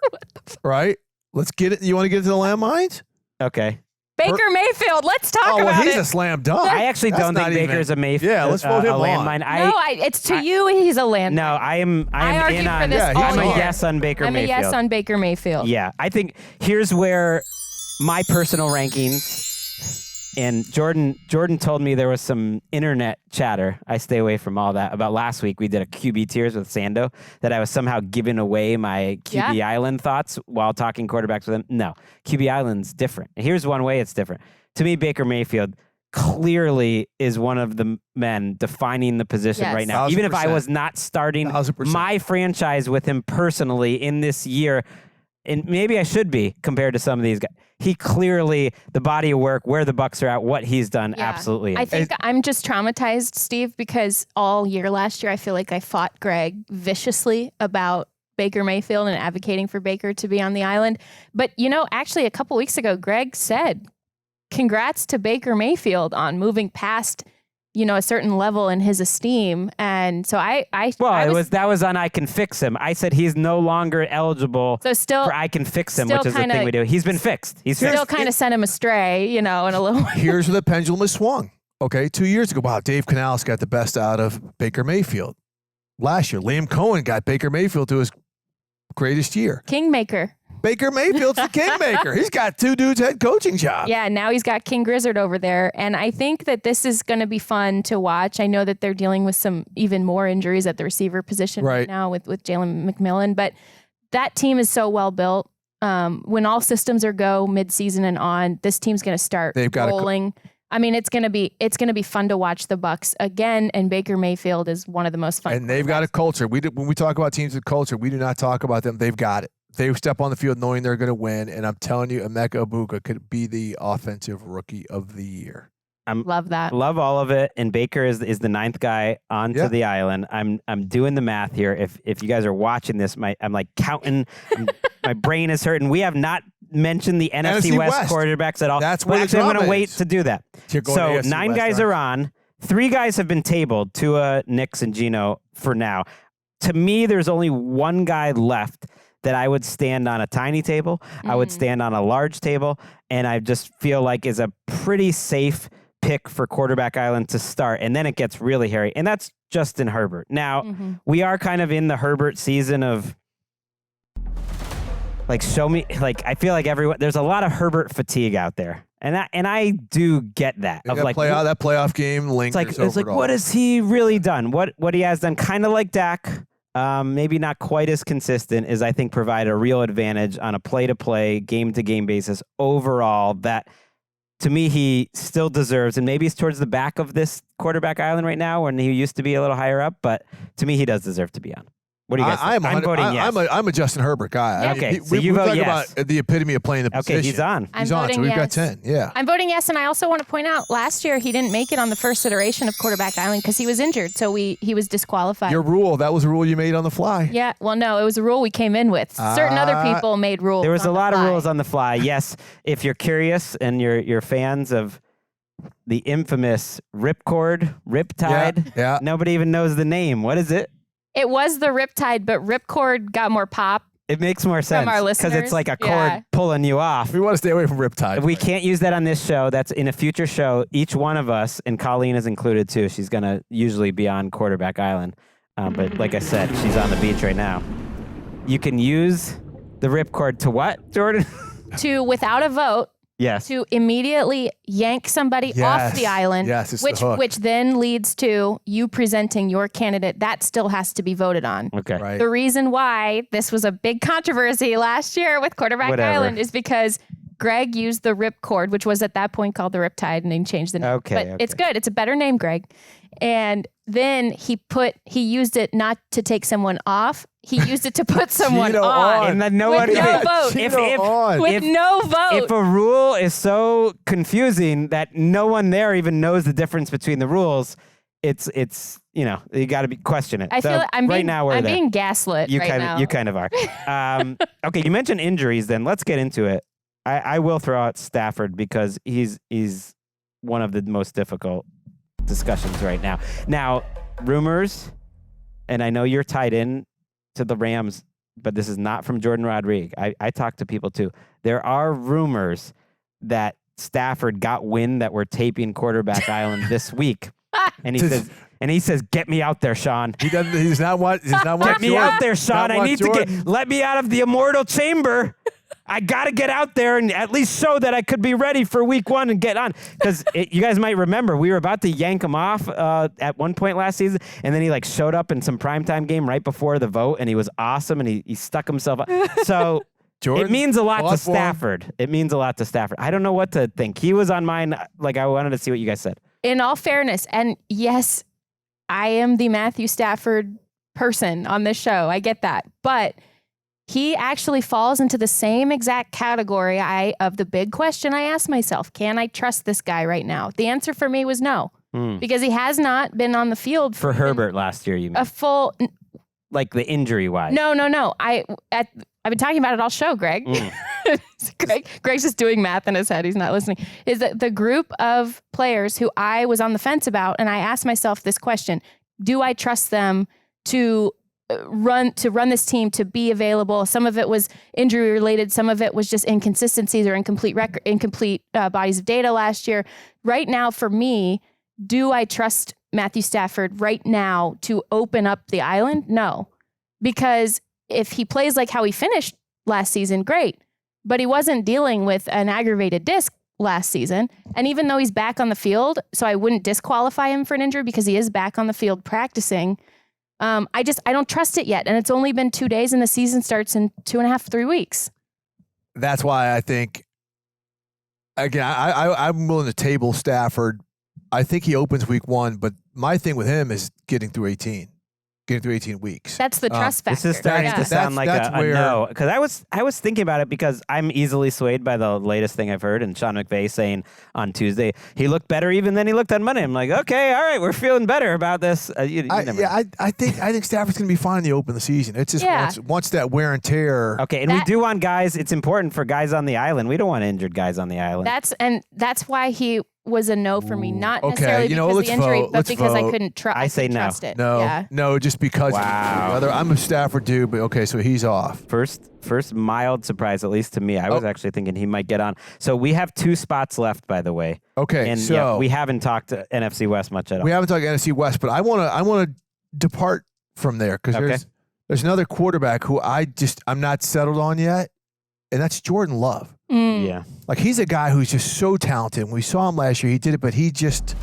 right? Let's get it. You want to get into the landmines? Okay. Baker Mayfield. Let's talk Oh, well, about he's it. a slam dunk. I actually That's don't think not even- Baker's a Mayfield. Yeah, let's vote him on. landmine. It's to you. He's a landmine. No, I am argued in for on. this Yeah, all I'm a year. yes on Baker I'm Mayfield. a yes on Baker Mayfield. Yeah, I think here's where my personal rankings. And Jourdan told me there was some internet chatter. I stay away from all that. About last week, we did a QB tiers with Sando that I was somehow giving away my QB Island thoughts while talking quarterbacks with him. No, QB Island's different. Here's one way it's different. To me, Baker Mayfield clearly is one of the men defining the position Yes. right now. Even if I 1,000%. was not starting 1,000%. my franchise with him personally in this year, and maybe I should be compared to some of these guys. He clearly, the body of work, where the Bucks are at, what he's done, Yeah. absolutely. I think I'm just traumatized, Steve, because all year last year I feel like I fought Gregg viciously about Baker Mayfield and advocating for Baker to be on the island. But, actually a couple weeks ago, Gregg said, congrats to Baker Mayfield on moving past, a certain level in his esteem. And so that was on I Can Fix Him. I said he's no longer eligible so still for I Can Fix Him, still which is the thing kinda- we do. He's been fixed. He's still fixed. kind of sent him astray, in a little way. Here's where the pendulum has swung. Okay, 2 years ago, wow, Dave Canales got the best out of Baker Mayfield. Last year, Liam Cohen got Baker Mayfield to his greatest year. Kingmaker. Baker Mayfield's the kingmaker. He's got two dudes head coaching job. Yeah, now he's got King Grizzard over there. And I think that this is going to be fun to watch. I know that they're dealing with some even more injuries at the receiver position right now with Jalen McMillan. But that team is so well built. When all systems are go midseason and on, this team's going to start rolling. It's going to be fun to watch the Bucks again. And Baker Mayfield is one of the most fun. And they've got a culture. When we talk about teams with culture, we do not talk about them. They've got it. They step on the field knowing they're going to win, and I'm telling you, Emeka Egbuka could be the offensive rookie of the year. Love that. Love all of it. And Baker is the ninth guy onto the island. I'm doing the math here. If you guys are watching this, I'm like counting. My brain is hurting. We have not mentioned the NFC West quarterbacks at all. That's where actually, I'm going to wait to do that. So 9 guys are on. 3 guys have been tabled. Tua, Nix, and Geno for now. To me, there's only 1 guy left that I would stand on a tiny table. I would stand on a large table, and I just feel like is a pretty safe pick for quarterback island to start, and then it gets really hairy, and that's Justin Herbert. Now, we are kind of in the Herbert season of show me, I feel like there's a lot of Herbert fatigue out there, and I do get that. That playoff game lingers it's like what has he really done? What he has done, kind of like Dak. Maybe not quite as consistent as I think provide a real advantage on a play-to-play, game-to-game basis overall that to me he still deserves, and maybe he's towards the back of this quarterback island right now when he used to be a little higher up, but to me he does deserve to be on. What do you guys think? I'm voting yes. I'm a Justin Herbert guy. Yeah. Okay, so we vote talk yes. about the epitome of playing the position. Okay, he's on. He's on, so we've got 10. Yeah. I'm voting yes, and I also want to point out last year he didn't make it on the first iteration of Quarterback Island because he was injured, so he was disqualified. Your rule, that was a rule you made on the fly. Yeah, well, no, it was a rule we came in with. Certain other people made rules. There was a lot of rules on the fly. Yes, if you're curious and you're fans of the infamous Riptide, nobody even knows the name. What is it? It was the Riptide, but Ripcord got more pop. It makes more sense our listeners. because it's like a cord pulling you off. We want to stay away from Riptide. We can't use that on this show. That's in a future show. Each one of us, and Colleen is included too. She's going to usually be on Quarterback Island. But like I said, she's on the beach right now. You can use the ripcord to what, Jourdan? To, without a vote, yes. To immediately yank somebody off the island, yes, it's the hook. which then leads to you presenting your candidate. That still has to be voted on. Okay. Right. The reason why this was a big controversy last year with Quarterback Island is because Gregg used the ripcord, which was at that point called the Riptide, and then changed the name. Okay. It's good. It's a better name, Gregg. And then he used it not to take someone off. He used it to put someone on. And then no with one no vote. If No vote. If a rule is so confusing that no one there even knows the difference between the rules, it's you got to question it. I feel like I'm being gaslit you right kind now. of you kind of are. Okay, you mentioned injuries. Then let's get into it. I will throw out Stafford because he's one of the most difficult discussions right now. Now, rumors, and I know you're tied in to the Rams, but this is not from Jourdan Rodrigue. I talk to people too. There are rumors that Stafford got wind that we're taping Quarterback Island this week, and he says, "Get me out there, Sean. He's not what. Get me out there, Sean. I need Jourdan. to let me out of the immortal chamber. I got to get out there and at least show that I could be ready for week 1 and get on." Because you guys might remember, we were about to yank him off at one point last season, and then he like showed up in some primetime game right before the vote, and he was awesome, and he stuck himself up. So Jourdan, it means a lot to for him. Stafford. It means a lot to Stafford. I don't know what to think. He was on mine. Like, I wanted to see what you guys said. In all fairness, and yes, I am the Matthew Stafford person on this show. I get that. But he actually falls into the same exact category of the big question I asked myself. Can I trust this guy right now? The answer for me was no. Because he has not been on the field. For Herbert last year, you mean? A full... Like the injury-wise. No. I've been talking about it all show, Gregg. Gregg's just doing math in his head. He's not listening. Is that the group of players who I was on the fence about, and I asked myself this question: do I trust them to run this team, to be available? Some of it was injury related. Some of it was just inconsistencies or incomplete bodies of data last year. Right now, for me, do I trust Matthew Stafford right now to open up the island? No, because if he plays like how he finished last season, great. But he wasn't dealing with an aggravated disc last season. And even though he's back on the field, so I wouldn't disqualify him for an injury because he is back on the field practicing. I don't trust it yet. And it's only been 2 days and the season starts in 2.5, 3 weeks. That's why I think, again, I'm willing to table Stafford. I think he opens week 1, but my thing with him is getting through 18 weeks. That's the trust factor. This is starting to sound like a no. Because I was thinking about it because I'm easily swayed by the latest thing I've heard, and Sean McVay saying on Tuesday he looked better even than he looked on Monday. I'm like, okay, all right, we're feeling better about this. I think Stafford's going to be fine to open the season. It's just once that wear and tear. Okay, and we do want guys. It's important for guys on the island. We don't want injured guys on the island. That's why he was a no for me, not necessarily because of the injury, but because I couldn't trust. I say no. Trust it. No, just because. Wow. I'm a Stafford dude, but okay, so he's off. First mild surprise, at least to me. I was actually thinking he might get on. So we have 2 spots left, by the way. Okay, and so we haven't talked NFC West much at all. We haven't talked NFC West, but I want to depart from there because there's another quarterback who I'm not settled on yet, and that's Jordan Love. Yeah. Like, he's a guy who's just so talented. When we saw him last year, he did it, but he just,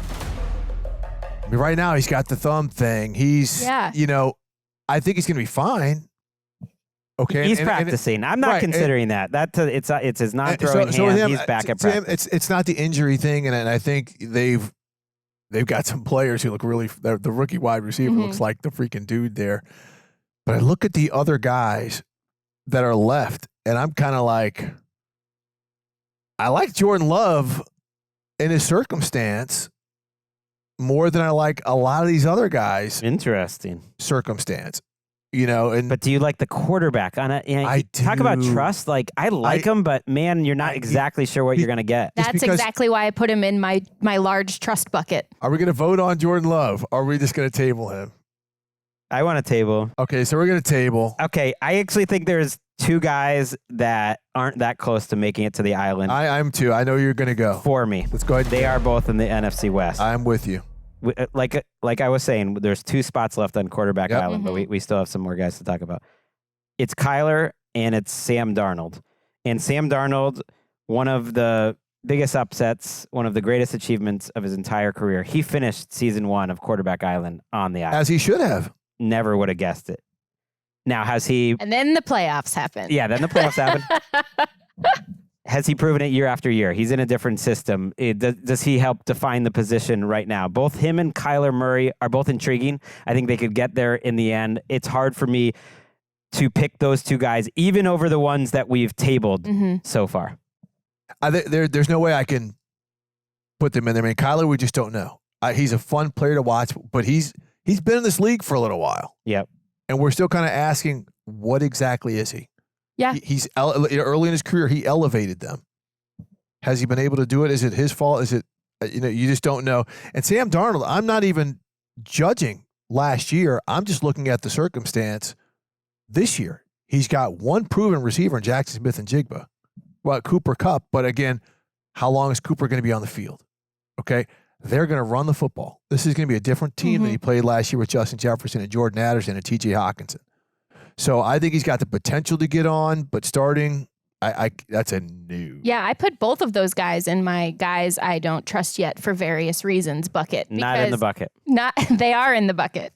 right now he's got the thumb thing. He's, I think he's going to be fine. Okay. He's practicing. I'm not considering that. It's his non-throwing hand. He's back at practice. It's not the injury thing, and I think they've got some players who look really, the rookie wide receiver looks like the freaking dude there. But I look at the other guys that are left, and I'm kind of like, I like Jordan Love in his circumstance more than I like a lot of these other guys. Interesting circumstance, but do you like the quarterback on it? I do. Talk about trust. Like, I like him, but man, you're not exactly sure what you're going to get. That's exactly why I put him in my large trust bucket. Are we going to vote on Jordan Love? Or are we just going to table him? I want a table. Okay, so we're going to table. Okay, I actually think there's 2 guys that aren't that close to making it to the island. I'm too. I know you're going to go. For me. Let's go ahead. They are both in the NFC West. I'm with you. Like I was saying, there's 2 spots left on quarterback island, but we still have some more guys to talk about. It's Kyler and it's Sam Darnold. And Sam Darnold, one of the biggest upsets, one of the greatest achievements of his entire career. He finished season 1 of quarterback island on the island. As he should have. Never would have guessed it. Now, has he... And then the playoffs happened. Yeah, then the playoffs happened. Has he proven it year after year? He's in a different system. Does he help define the position right now? Both him and Kyler Murray are both intriguing. I think they could get there in the end. It's hard for me to pick those 2 guys, even over the ones that we've tabled so far. There's no way I can put them in there. I mean, Kyler, we just don't know. He's a fun player to watch, but he's been in this league for a little while. Yep. And we're still kind of asking, what exactly is he? Yeah. He's early in his career, he elevated them. Has he been able to do it? Is it his fault? Is it, you just don't know. And Sam Darnold, I'm not even judging last year. I'm just looking at the circumstance this year. He's got 1 proven receiver in Jackson Smith and Jigba. Well, Cooper Kupp. But again, how long is Cooper going to be on the field? Okay. They're going to run the football. This is going to be a different team than he played last year with Justin Jefferson and Jordan Addison and T.J. Hawkinson. So I think he's got the potential to get on, but starting, that's a new. Yeah, I put both of those guys in my guys I don't trust yet for various reasons bucket. Not in the bucket. They are in the bucket.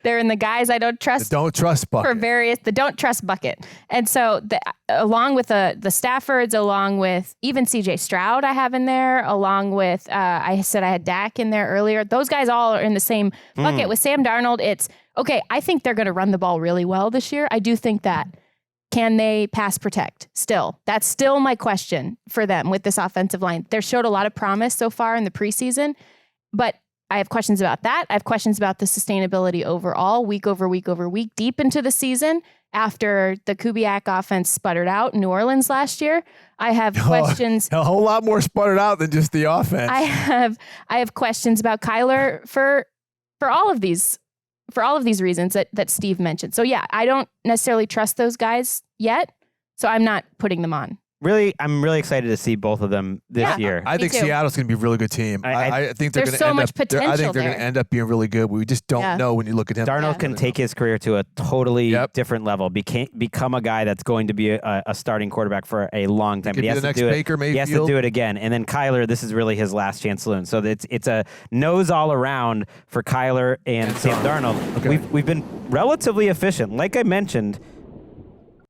They're in the guys I don't trust. The don't trust bucket. The don't trust bucket. And so along with the Staffords, along with even C.J. Stroud I have in there, along with, I said I had Dak in there earlier. Those guys all are in the same bucket. With Sam Darnold, it's, okay, I think they're going to run the ball really well this year. I do think that. Can they pass protect still? That's still my question for them with this offensive line. They showed a lot of promise so far in the preseason, but I have questions about that. I have questions about the sustainability overall, week over week over week, deep into the season after the Kubiak offense sputtered out in New Orleans last year. I have questions. A whole lot more sputtered out than just the offense. I have questions about Kyler for all of these reasons that Steve mentioned. So yeah, I don't necessarily trust those guys yet, so I'm not putting them on. Really, I'm really excited to see both of them this year. I think Seattle's going to be a really good team. I think they're going to end up. I think they're going to end up being really good. We just don't know when you look at him. Darnold can take his career to a totally different level. Become a guy that's going to be a starting quarterback for a long time. But he has to do it. Baker Mayfield. He has to do it again. And then Kyler, this is really his last chance saloon. So it's a nose all around for Kyler and Sam Darnold. Okay. We've been relatively efficient, like I mentioned.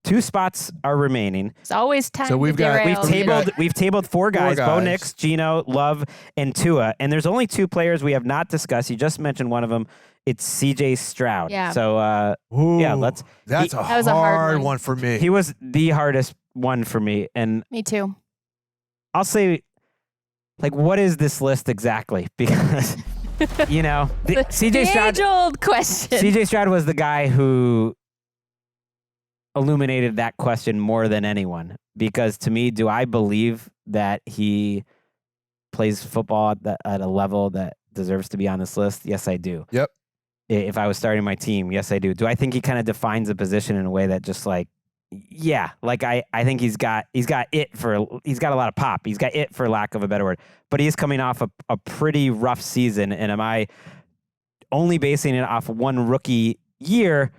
2 spots are remaining. It's always time. So we've tabled 4 guys: Bo Nix, Geno, Love, and Tua. And there's only 2 players we have not discussed. You just mentioned one of them. It's C.J. Stroud. Yeah. So that's a hard one for me. He was the hardest one for me, and me too. I'll say, like, what is this list exactly? Because C.J. Stroud. Age-old question. C.J. Stroud was the guy who illuminated that question more than anyone, because to me, do I believe that he plays football at a level that deserves to be on this list? Yes, I do. Yep. If I was starting my team, yes, I do. Do I think he kind of defines a position in a way that just like, yeah, like I think he's got a lot of pop. He's got it, for lack of a better word, but he's coming off a pretty rough season. And am I only basing it off one rookie year?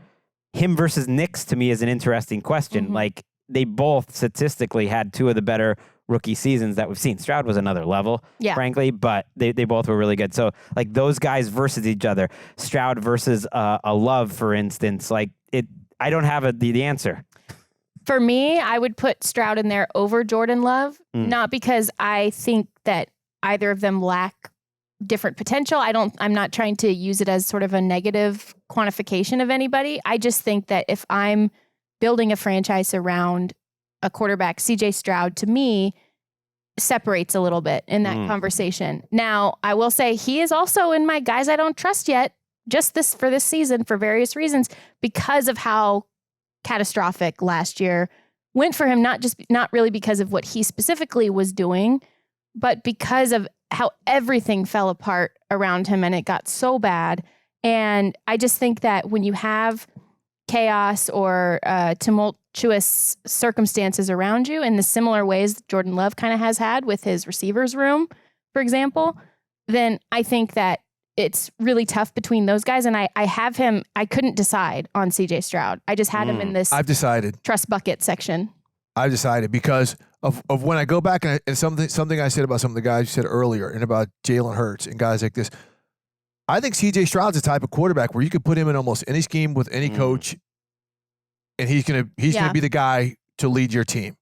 Him versus Nix to me is an interesting question. Like, they both statistically had 2 of the better rookie seasons that we've seen. Stroud was another level, frankly, but they both were really good. So, like, those guys versus each other, Stroud versus a Love, for instance, like, I don't have the answer. For me, I would put Stroud in there over Jordan Love, not because I think that either of them lack different potential. I'm not trying to use it as sort of a negative quantification of anybody. I just think that if I'm building a franchise around a quarterback, C.J. Stroud, to me, separates a little bit in that conversation. Now, I will say he is also in my guys I don't trust yet, just for this season for various reasons, because of how catastrophic last year went for him, not really because of what he specifically was doing, but because of how everything fell apart around him and it got so bad. And I just think that when you have chaos or tumultuous circumstances around you in the similar ways that Jordan Love kind of has had with his receivers room, for example, then I think that it's really tough between those guys. And I have him, I couldn't decide on C.J. Stroud. I just had him in this I've decided trust bucket section. I've decided because of when I go back and something I said about some of the guys you said earlier and about Jalen Hurts and guys like this. I think C.J. Stroud's the type of quarterback where you could put him in almost any scheme with any coach, and he's gonna be the guy to lead your team.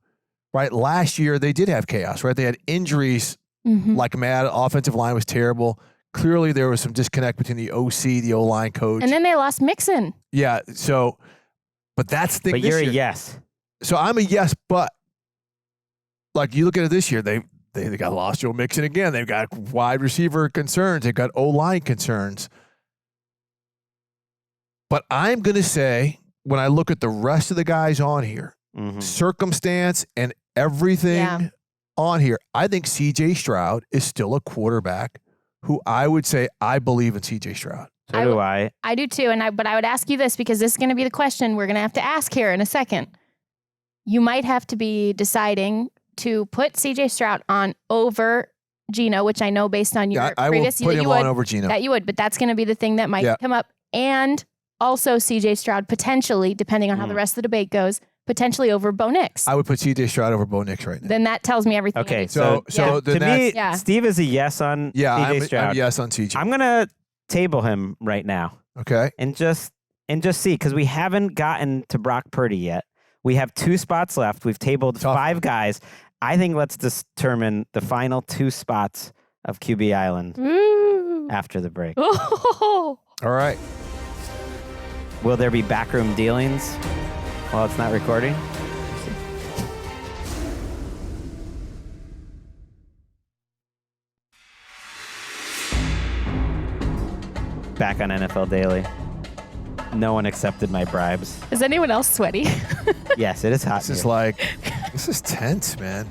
Right? Last year they did have chaos. Right? They had injuries like mad. Offensive line was terrible. Clearly there was some disconnect between the OC, the O-line coach, and then they lost Mixon. Yeah. So, but that's the thing. But you're a yes. So I'm a yes, but like you look at it this year, they got lost Joe Mixon again. They've got wide receiver concerns. They've got O-line concerns. But I'm going to say, when I look at the rest of the guys on here, circumstance and everything on here, I think C.J. Stroud is still a quarterback who I would say I believe in C.J. Stroud. So do I. I do too. But I would ask you this because this is going to be the question we're going to have to ask here in a second. You might have to be deciding to put C.J. Stroud on over Geno, which I know based on your I previous will put that him you on would, over Geno. that you would, but that's going to be the thing that might come up. And also C.J. Stroud potentially, depending on how the rest of the debate goes, potentially over Bo Nix. I would put C.J. Stroud over Bo Nix right now. Then that tells me everything. Okay, So to then me, Steve is a yes on C.J. Stroud. I'm a yes on C.J. I'm gonna table him right now. Okay. And just see, because we haven't gotten to Brock Purdy yet. We have 2 spots left. We've tabled 5 guys. I think let's determine the final 2 spots of QB Island after the break. Oh. All right. Will there be backroom dealings while it's not recording? Back on NFL Daily. No one accepted my bribes. Is anyone else sweaty? Yes, it is hot. This is tense, man.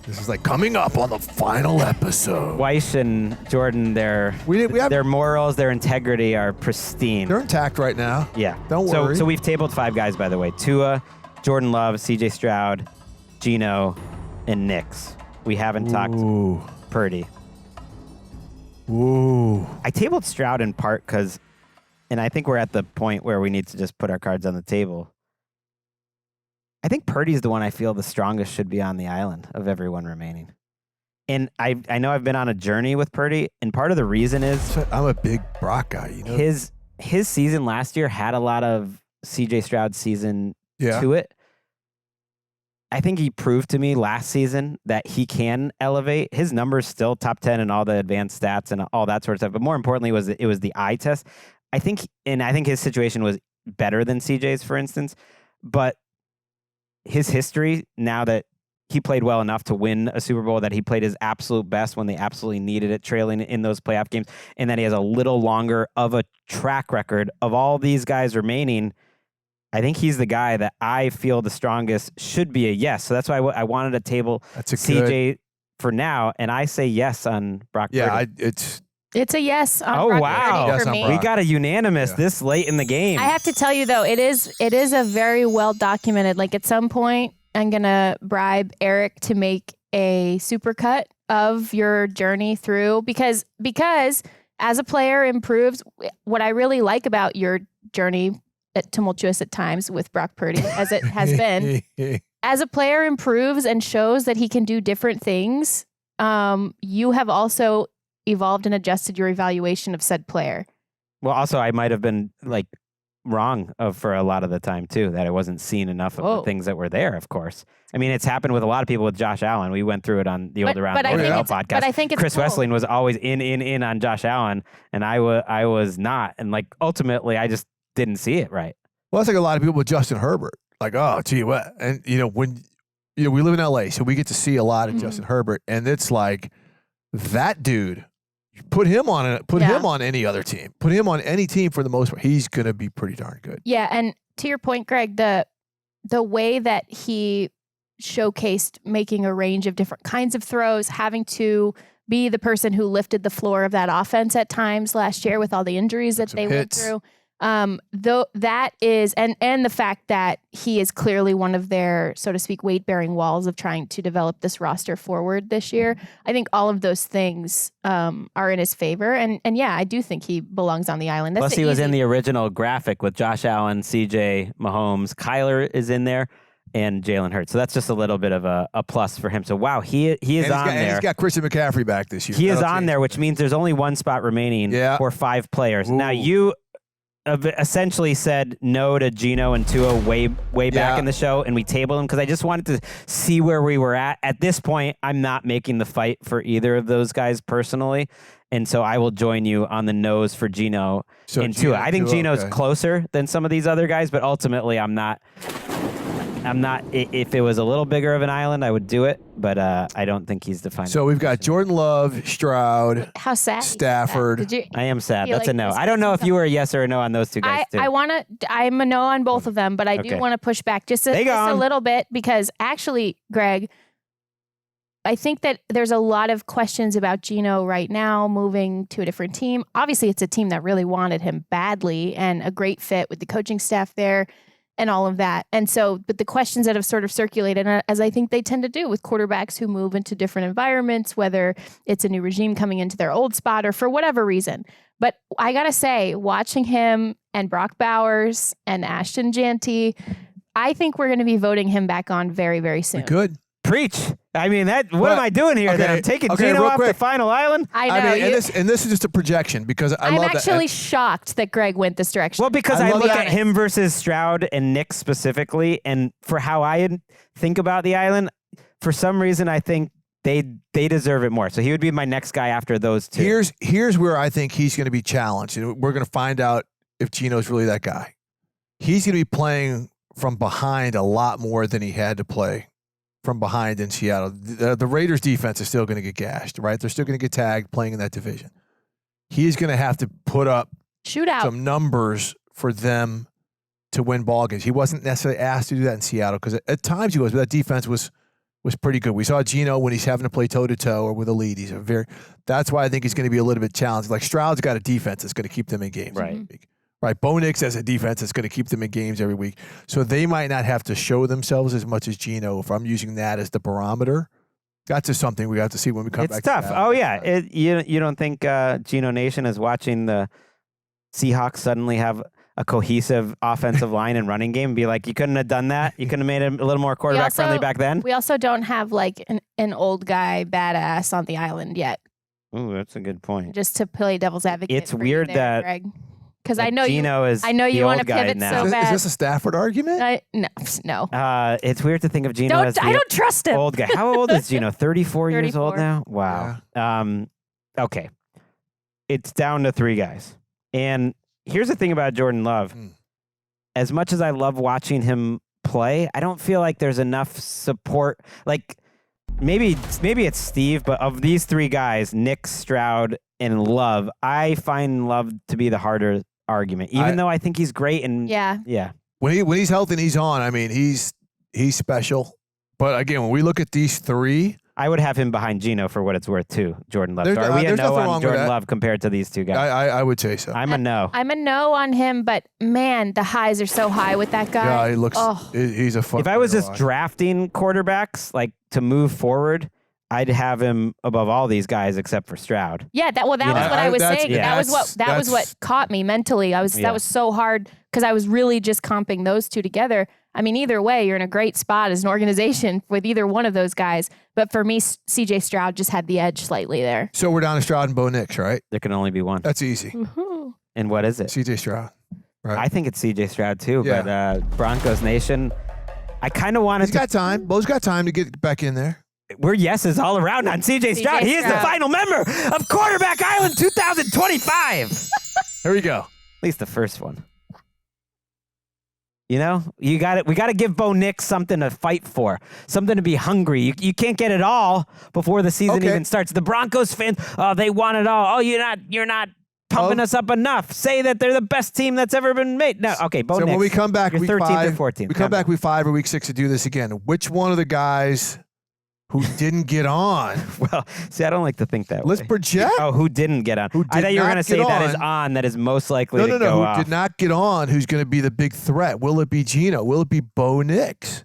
This is like coming up on the final episode. Wyche and Jourdan, their morals, their integrity are pristine. They're intact right now. Yeah. Don't worry. So we've tabled 5 guys, by the way. Tua, Jordan Love, C.J. Stroud, Geno, and Nix. We haven't talked Purdy. Ooh. I tabled Stroud in part because, and I think we're at the point where we need to just put our cards on the table. I think Purdy's the one I feel the strongest should be on the island of everyone remaining. And I know I've been on a journey with Purdy, and part of the reason is I'm a big Brock guy. You know? His season last year had a lot of C.J. Stroud's season to it. I think he proved to me last season that he can elevate. His numbers still top 10 in all the advanced stats and all that sort of stuff. But more importantly, it was the eye test. I think his situation was better than CJ's, for instance. But his history, now that he played well enough to win a Super Bowl, that he played his absolute best when they absolutely needed it, trailing in those playoff games, and that he has a little longer of a track record of all these guys remaining, I think he's the guy that I feel the strongest should be a yes. So that's why I wanted to table CJ for now, and I say yes on Brock Purdy. Yeah, it's a yes on Oh, Brock wow. Purdy for me. We got a unanimous this late in the game. I have to tell you, though, it is a very well documented. Like, at some point, I'm going to bribe Eric to make a supercut of your journey through because as a player improves, what I really like about your journey, tumultuous at times with Brock Purdy, as it has been, as a player improves and shows that he can do different things, you have also evolved and adjusted your evaluation of said player. Well, also, I might have been wrong for a lot of the time too, that I wasn't seeing enough of the things that were there. Of course, I mean, it's happened with a lot of people with Josh Allen. We went through it on the Old Around podcast. But I think it's Chris cool. Wesseling was always in on Josh Allen, and I was not. And ultimately, I just didn't see it right. Well, that's like a lot of people with Justin Herbert. Like, oh, gee, what? And when we live in LA, so we get to see a lot of Justin Herbert, and it's like that dude. Put him on any other team. Put him on any team for the most part. He's gonna be pretty darn good. Yeah, and to your point, Gregg, the way that he showcased making a range of different kinds of throws, having to be the person who lifted the floor of that offense at times last year with all the injuries that they went through. Though that is, and the fact that he is clearly one of their, so to speak, weight-bearing walls of trying to develop this roster forward this year. I think all of those things are in his favor, and yeah, I do think he belongs on the island. Plus, he was in the original graphic with Josh Allen, CJ, Mahomes, Kyler is in there, and Jalen Hurts. So that's just a little bit of a plus for him. So wow, he is on there. He's got Christian McCaffrey back this year. He is on there, which means there's only one spot remaining for 5 players. Now you essentially said no to Geno and Tua way back in the show, and we tabled them because I just wanted to see where we were at. At this point, I'm not making the fight for either of those guys personally, and so I will join you on the no's for Geno and Tua. I think Geno's closer than some of these other guys, but ultimately I'm not. If it was a little bigger of an island, I would do it, but I don't think he's the final. So we've got Jordan Love, Stroud, how sad Stafford. I am sad. That's a no. I don't know if you were a yes or a no on those two guys too. I'm a no on both of them, but I do want to push back just a little bit because actually, Gregg, I think that there's a lot of questions about Geno right now moving to a different team. Obviously, it's a team that really wanted him badly and a great fit with the coaching staff there. and all of that. And so, but the questions that have sort of circulated, as I think they tend to do with quarterbacks who move into different environments, whether it's a new regime coming into their old spot or for whatever reason. But I got to say, watching him and Brock Bowers and Ashton Janty, I think we're going to be voting him back on very, very soon. We could. Preach. I mean, what am I doing here? Okay, That I'm taking Geno real off quick. the final island? I know. I mean, and this is just a projection because I I'm love that. actually shocked that Gregg went this direction. Well, because I I love look that. at him versus Stroud and Nick specifically, and for how I think about the island, for some reason, I think they deserve it more. So he would be my next guy after those two. Here's where I think he's going to be challenged. And we're going to find out if Geno's really that guy. He's going to be playing from behind a lot more than he had to play from behind in Seattle. The Raiders defense is still going to get gashed, right? They're still going to get tagged playing in that division. He's going to have to put up Shootout. some numbers for them to win ball games. He wasn't necessarily asked to do that in Seattle because at times he was, but that defense was pretty good. We saw Geno when he's having to play toe-to-toe or with a lead. That's why I think he's going to be a little bit challenged. Like Stroud's got a defense that's going to keep them in games. Right. Every week. Right. Bo Nix has a defense that's going to keep them in games every week. So they might not have to show themselves as much as Geno if I'm using that as the barometer. That's just something we have to see when we come back. It's tough. Oh, yeah. You don't think Geno Nation is watching the Seahawks suddenly have a cohesive offensive line and running game and be like, you couldn't have done that? You couldn't have made him a little more quarterback friendly back then? We also don't have like an old guy badass on the island yet. Ooh, that's a good point. Just to play devil's advocate. It's for weird you there, that Greg. Because I know Geno is I know the you want to old guy pivot now. so Is bad. this a Stafford argument? No. It's weird to think of Geno as I don't trust him. old guy. How old is Geno? 34 years old 34. now? Wow. Okay. It's down to three guys. And here's the thing about Jordan Love. As much as I love watching him play, I don't feel like there's enough support. Like maybe it's Steve, but of these three guys, Nick, Stroud, and Love, I find Love to be the harder argument. Even though I think he's great and Yeah. When he's healthy and he's on, I mean, he's special. But again, when we look at these three, I would have him behind Geno for what it's worth too, Jordan Love. There's So are we a there's no nothing on wrong with Jordan that. Love compared to these two guys? I would say so. I'm a no. I'm a no on him, but man, the highs are so high with that guy. Yeah, he looks. He's a fun. If I was player to just watch. drafting quarterbacks, like to move forward, I'd have him above all these guys except for Stroud. Yeah, that was what I was saying. yeah. That was what caught me mentally. That was so hard because I was really just comping those two together. I mean, either way, you're in a great spot as an organization with either one of those guys. But for me, C.J. Stroud just had the edge slightly there. So we're down to Stroud and Bo Nix, right? There can only be one. That's easy. Woohoo. And what is it? C.J. Stroud. Right. I think it's C.J. Stroud too, Yeah. but Broncos Nation, I kind of wanted He's got time. Bo's got time to get back in there. We're yeses all around on C.J. Stroud. He is the Stroud. final member of Quarterback Island 2025. There we go. At least the first one. You know, we got to give Bo Nix something to fight for, something to be hungry. You can't get it all before the season even starts. The Broncos fans, they want it all. Oh, you're not pumping us up enough. Say that they're the best team that's ever been made. No, okay, Bo Nix. So when we come back you're week 13th 5, or 14th. we come back week 5 or week 6 to do this again. Which one of the guys who didn't get on? Well, see, I don't like to think that Let's way. project. Oh, who didn't get on? Who I did thought you were not going to say get that is on. on, that is most likely No, to no, go no. Who off. did not get on? Who's going to be the big threat? Will it be Geno? Will it be Bo Nix?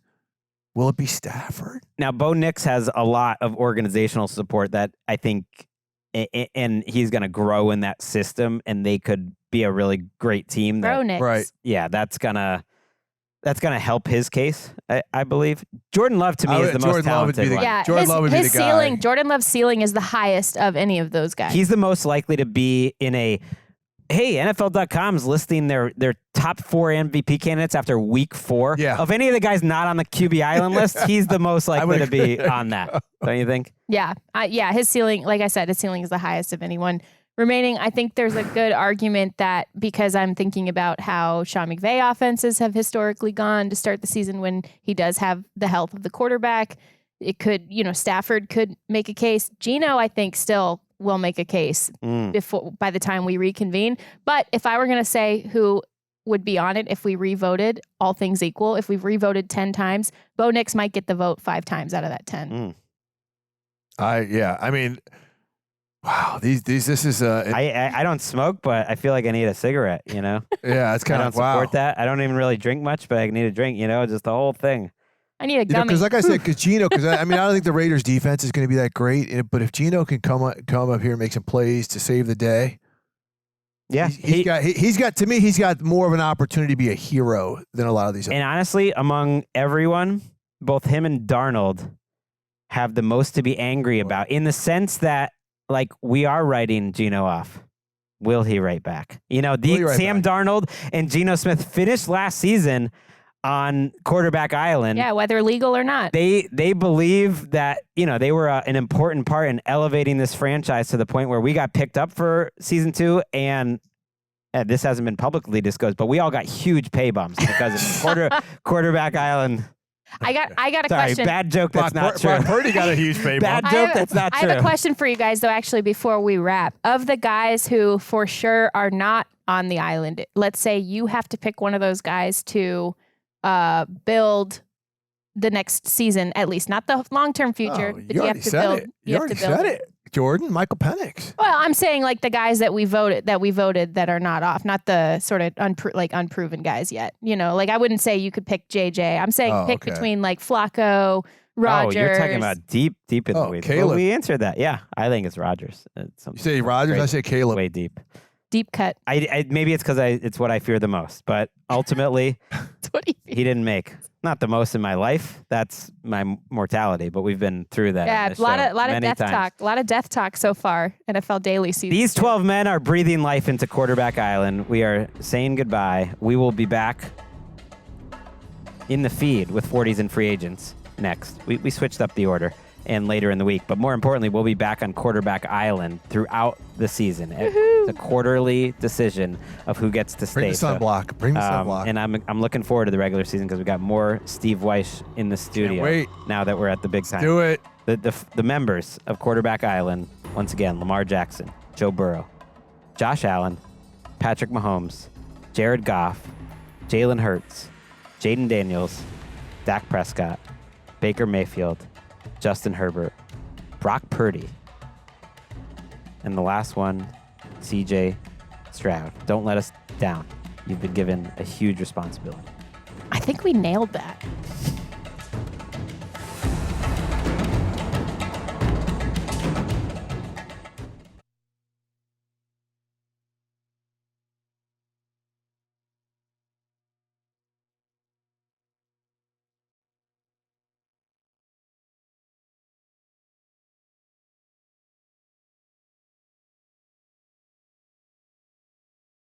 Will it be Stafford? Now, Bo Nix has a lot of organizational support that I think, and he's going to grow in that system, and they could be a really great team. Bro Nix. Right. Yeah, that's gonna help his case, I believe. Jordan Love to me is the most Jordan Love would be talented the one. Yeah, Jordan Love would be his the guy. ceiling, Jordan Love's ceiling is the highest of any of those guys. He's the most likely to be in a. Hey, NFL.com's listing their top 4 MVP candidates after week 4. Yeah. Of any of the guys not on the QB Island list, he's the most likely to be agree. on that. Don't you think? Yeah. His ceiling, like I said, his ceiling is the highest of anyone. Remaining, I think there's a good argument that because I'm thinking about how Sean McVay offenses have historically gone to start the season when he does have the health of the quarterback, it could, Stafford could make a case. Geno, I think, still will make a case by the time we reconvene. But if I were going to say who would be on it if we revoted, all things equal, if we've revoted 10 times, Bo Nix might get the vote 5 times out of that 10. I mean, Wow, this is I don't smoke, but I feel like I need a cigarette, you know? yeah, it's I kind don't of wow. support that. I don't even really drink much, but I need a drink, you know, just the whole thing. I need a gummy. Because like I said, because Geno, because I mean, I don't think the Raiders defense is going to be that great, but if Geno can come up here and make some plays to save the day, yeah, he's got more of an opportunity to be a hero than a lot of these. And honestly, among everyone, both him and Darnold have the most to be angry about, in the sense that, like, we are writing Geno off. Will he write back? You know, Sam Darnold and Geno Smith finished last season on quarterback island. Yeah, whether legal or not. They believe that, you know, they were an important part in elevating this franchise to the point where we got picked up for season 2, and this hasn't been publicly disclosed, but we all got huge pay bumps because of quarterback island. I got a Sorry, question. bad joke. That's not true. Purdy got a huge pay bump. Bad joke. That's not true. I have a question for you guys, though, actually, before we wrap. Of the guys who for sure are not on the island, let's say you have to pick one of those guys to build the next season, at least, not the long-term future. Oh, but you have to build. You already said it. Jourdan, Michael Penix. Well, I'm saying like the guys that we voted that are not off, not the sort of unproven guys yet. You know, like I wouldn't say you could pick JJ. I'm saying pick between like Flacco, Rodgers. Oh, you're talking about deep in the weeds. Caleb. Well, we answered that. Yeah, I think it's Rodgers. You say Rodgers, I say Caleb. Way deep. Deep cut. I maybe it's because it's what I fear the most, but ultimately, he didn't make not the most in my life. That's my mortality, but we've been through that. Yeah, a lot of death talk. A lot of death talk so far. NFL Daily season. These 12 men are breathing life into quarterback island. We are saying goodbye. We will be back in the feed with 40s and free agents next. We switched up the order and later in the week, but more importantly, we'll be back on quarterback island throughout the season. It's a quarterly decision of who gets to stay. Bring the sunblock. Bring the sunblock. And I'm looking forward to the regular season because we got more Steve Wyche in the studio. Can't wait. Now that we're at the big time. Do it. The members of quarterback island, once again, Lamar Jackson, Joe Burrow, Josh Allen, Patrick Mahomes, Jared Goff, Jalen Hurts, Jayden Daniels, Dak Prescott, Baker Mayfield, Justin Herbert, Brock Purdy, and the last one, C.J. Stroud. Don't let us down. You've been given a huge responsibility. I think we nailed that.